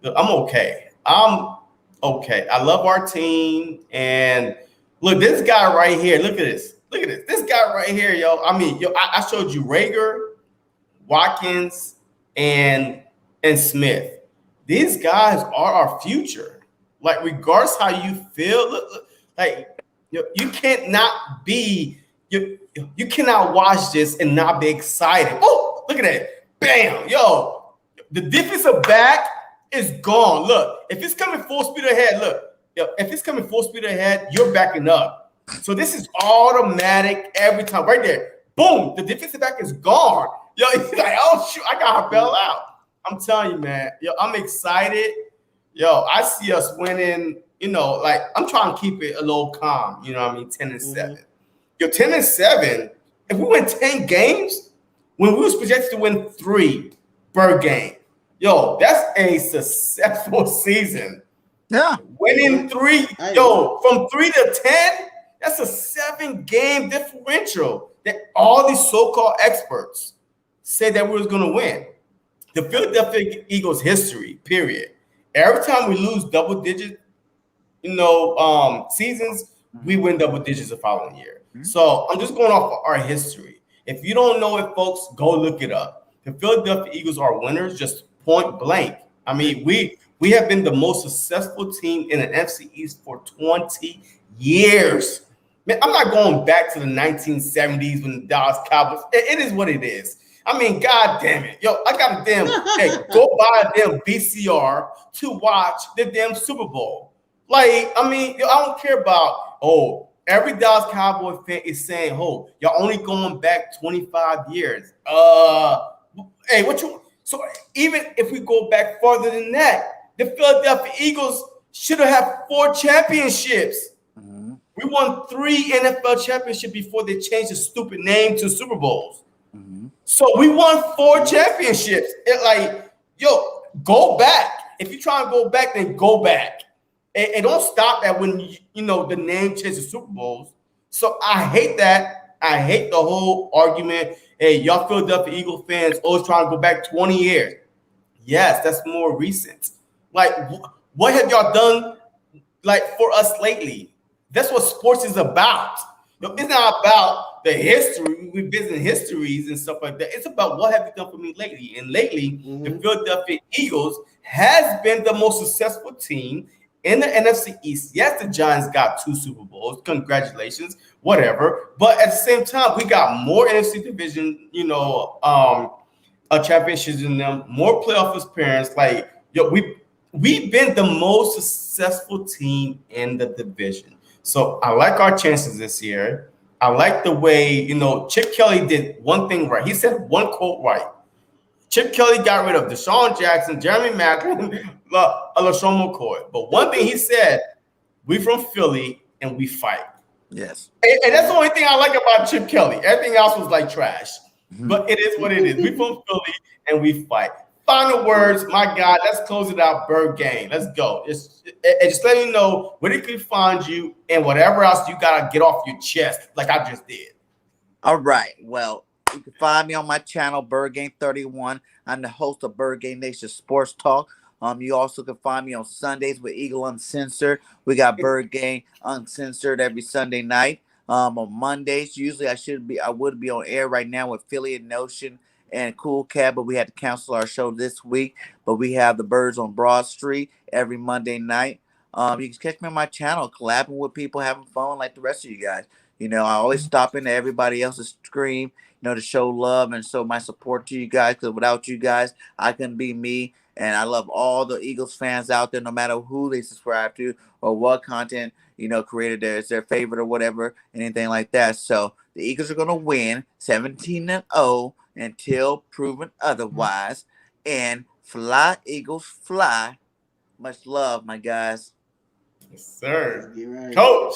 I'm okay. I'm okay. I love our team. And look, this guy right here, look at this. Look at this. This guy right here, yo. I mean, I showed you Rager, Watkins, and Smith. These guys are our future. Like, regardless how you feel, look, like, you can't not be, you cannot watch this and not be excited. Oh, look at that. Bam. Yo, the defensive back is gone. Look, if it's coming full speed ahead, look, if it's coming full speed ahead, you're backing up. So this is automatic every time. Right there. Boom. The defensive back is gone. Yo, he's like, oh, shoot, I got to bail out. I'm telling you, man. Yo, I'm excited. Yo, I see us winning, like, I'm trying to keep it a little calm. You know what I mean? 10-7. Yo, 10-7, if we win 10 games, when we was projected to win 3 per game, yo, that's a successful season. Yeah. Winning 3, yo, from 3 to 10, that's a 7-game differential that all these so-called experts said that we was going to win. The Philadelphia Eagles history, period. Every time we lose double digit, seasons, we win double digits the following year. So I'm just going off of our history. If you don't know it, folks, go look it up. The Philadelphia Eagles are winners, just point blank. I mean, we We have been the most successful team in the NFC East for 20 years. Man, I'm not going back to the 1970s when the Dallas Cowboys. It is what it is. I mean, God damn it. Yo, I got a damn, hey, go buy a damn VCR to watch the damn Super Bowl. Like, I mean, yo, I don't care about, every Dallas Cowboy fan is saying, y'all only going back 25 years. Hey, so even if we go back farther than that, the Philadelphia Eagles should have had 4 championships. Mm-hmm. We won 3 NFL championships before they changed the stupid name to Super Bowls. Mm-hmm. So we won 4 championships. Go back. If you're trying to go back, then go back. And don't stop at when the name changed to Super Bowls. So I hate that. I hate the whole argument. Hey, y'all Philadelphia Eagle fans always trying to go back 20 years. Yes, that's more recent. Like, what have y'all done for us lately? That's what sports is about. It's not about the history. We visit histories and stuff like that. It's about what have you done for me lately. And lately, the Philadelphia Eagles has been the most successful team in the NFC East. Yes, the Giants got 2 Super Bowls. Congratulations, whatever. But at the same time, we got more NFC division, championships in them, more playoff experience. We've been the most successful team in the division. So I like our chances this year. I like the way, Chip Kelly did one thing right. He said one quote right. Chip Kelly got rid of Deshaun Jackson, Jeremy Maclin, LaShawn McCoy. But one thing he said, we from Philly and we fight. Yes. And that's the only thing I like about Chip Kelly. Everything else was like trash. But it is what it is. We from Philly and we fight. Final words, my God, let's close it out. Bird Gang. Let's go. Just let me know where they can find you and whatever else you got to get off your chest like I just did. All right. Well, you can find me on my channel, Bird Gang 31. I'm the host of Bird Gang Nation Sports Talk. You also can find me on Sundays with Eagle Uncensored. We got Bird Gang Uncensored every Sunday night. On Mondays, usually I would be on air right now with Philly and Notion and Cool Cat, but we had to cancel our show this week. But we have the Birds on Broad Street every Monday night. You can catch me on my channel, collabing with people, having fun like the rest of you guys. I always stop into everybody else's stream, to show love and show my support to you guys. Because without you guys, I couldn't be me. And I love all the Eagles fans out there, no matter who they subscribe to or what content, created is their favorite or whatever, anything like that. So the Eagles are going to win 17-0 until proven otherwise. And fly, Eagles, fly. Much love, my guys. Yes, sir. Get right. Coach.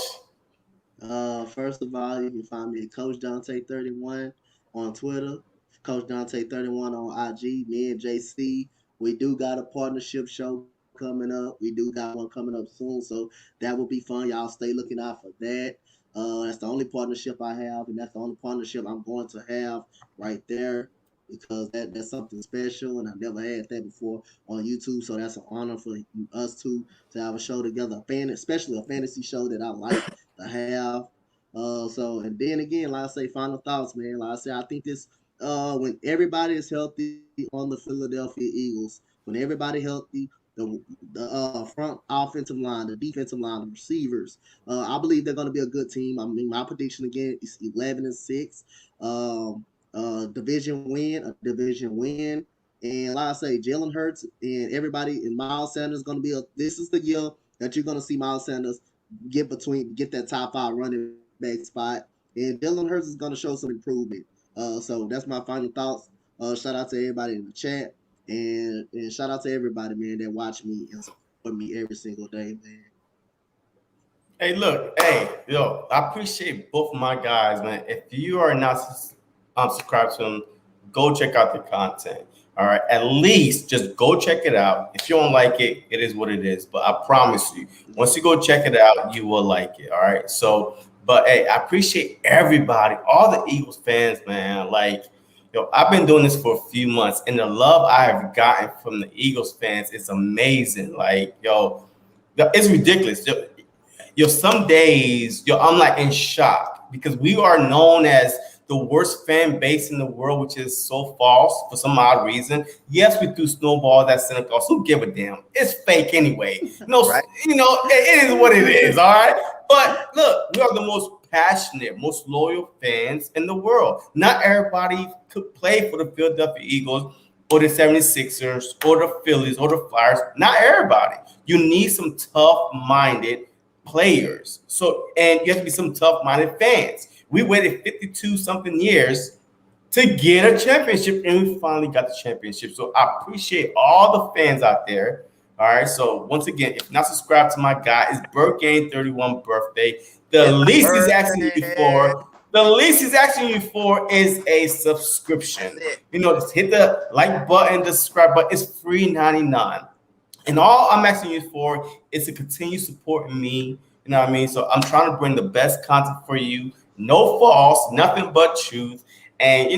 First of all, you can find me at Coach Dante 31 on Twitter, Coach Dante 31 on IG. Me and JC, we do got a partnership show coming up. We do got one coming up soon, so that will be fun. Y'all stay looking out for that. That's the only partnership I have, and that's the only partnership I'm going to have right there, because that's something special, and I've never had that before on YouTube. So that's an honor for us two to have a show together, especially a fantasy show that I like to have. And then again, like I say, final thoughts, man. Like I say, I think this when everybody is healthy on the Philadelphia Eagles, when everybody healthy, the front offensive line, the defensive line, the receivers, I believe they're going to be a good team. I mean, my prediction again is 11-6. Division win. And like I say, Jalen Hurts and everybody, and Miles Sanders going to be this is the year that you're going to see Miles Sanders get that top 5 running back spot. And Jalen Hurts is going to show some improvement. So that's my final thoughts. Shout out to everybody in the chat. And shout out to everybody, man, that watch me and support me every single day, man. Hey, look, I appreciate both of my guys, man. If you are not subscribed to them, go check out the content. All right, at least just go check it out. If you don't like it, it is what it is. But I promise you, once you go check it out, you will like it. All right. So, but hey, I appreciate everybody, all the Eagles fans, man. I've been doing this for a few months, and the love I have gotten from the Eagles fans is amazing. It's ridiculous. Some days, I'm in shock, because we are known as the worst fan base in the world, which is so false for some odd reason. Yes, we threw snowballs at Santa Claus. Who give a damn? It's fake anyway. No, Right. it is what it is. All right. But look, we are the most passionate, most loyal fans in the world. Not everybody could play for the Philadelphia Eagles or the 76ers or the Phillies or the Flyers. Not everybody. You need some tough-minded players. So, and you have to be some tough-minded fans. We waited 52 something years to get a championship, and we finally got the championship. So I appreciate all the fans out there. All right. So once again, if you're not subscribed to my guy, it's Birthgame 31 birthday. The least he's asking you for, is a subscription. Just hit the like button, the subscribe button. It's free 99. And all I'm asking you for is to continue supporting me. You know what I mean? So I'm trying to bring the best content for you. No false, nothing but truth. And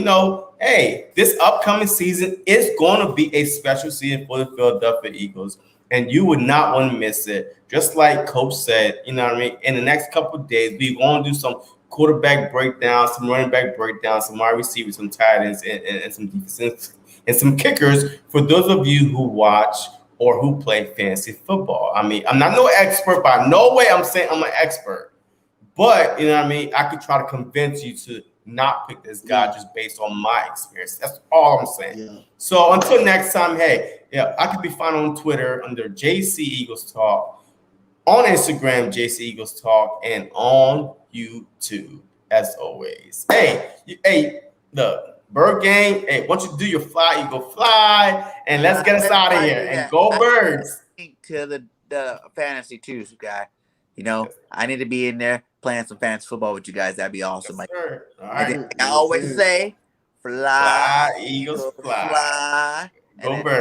hey, this upcoming season is going to be a special season for the Philadelphia Eagles. And you would not want to miss it. Just like Coach said, you know what I mean? In the next couple of days, we're going to do some quarterback breakdowns, some running back breakdowns, some wide receivers, some tight ends, and some defenses, and some kickers for those of you who watch or who play fantasy football. I mean, I'm not no expert, by no way I'm saying I'm an expert. But, you know what I mean? I could try to convince you to not pick this guy just based on my experience. That's all I'm saying. Yeah. So until next time, hey, I could be found on Twitter under JC Eagles Talk, on Instagram, JC Eagles Talk, and on YouTube, as always. Hey, look, Bird Gang, hey, once you do your fly, you go fly, and let's get us out of here. And go Birds. To the fantasy too, guy. I need to be in there playing some fantasy football with you guys. That'd be awesome. Yes, sir. All right. I always say, fly, Eagles, fly. Go Birds.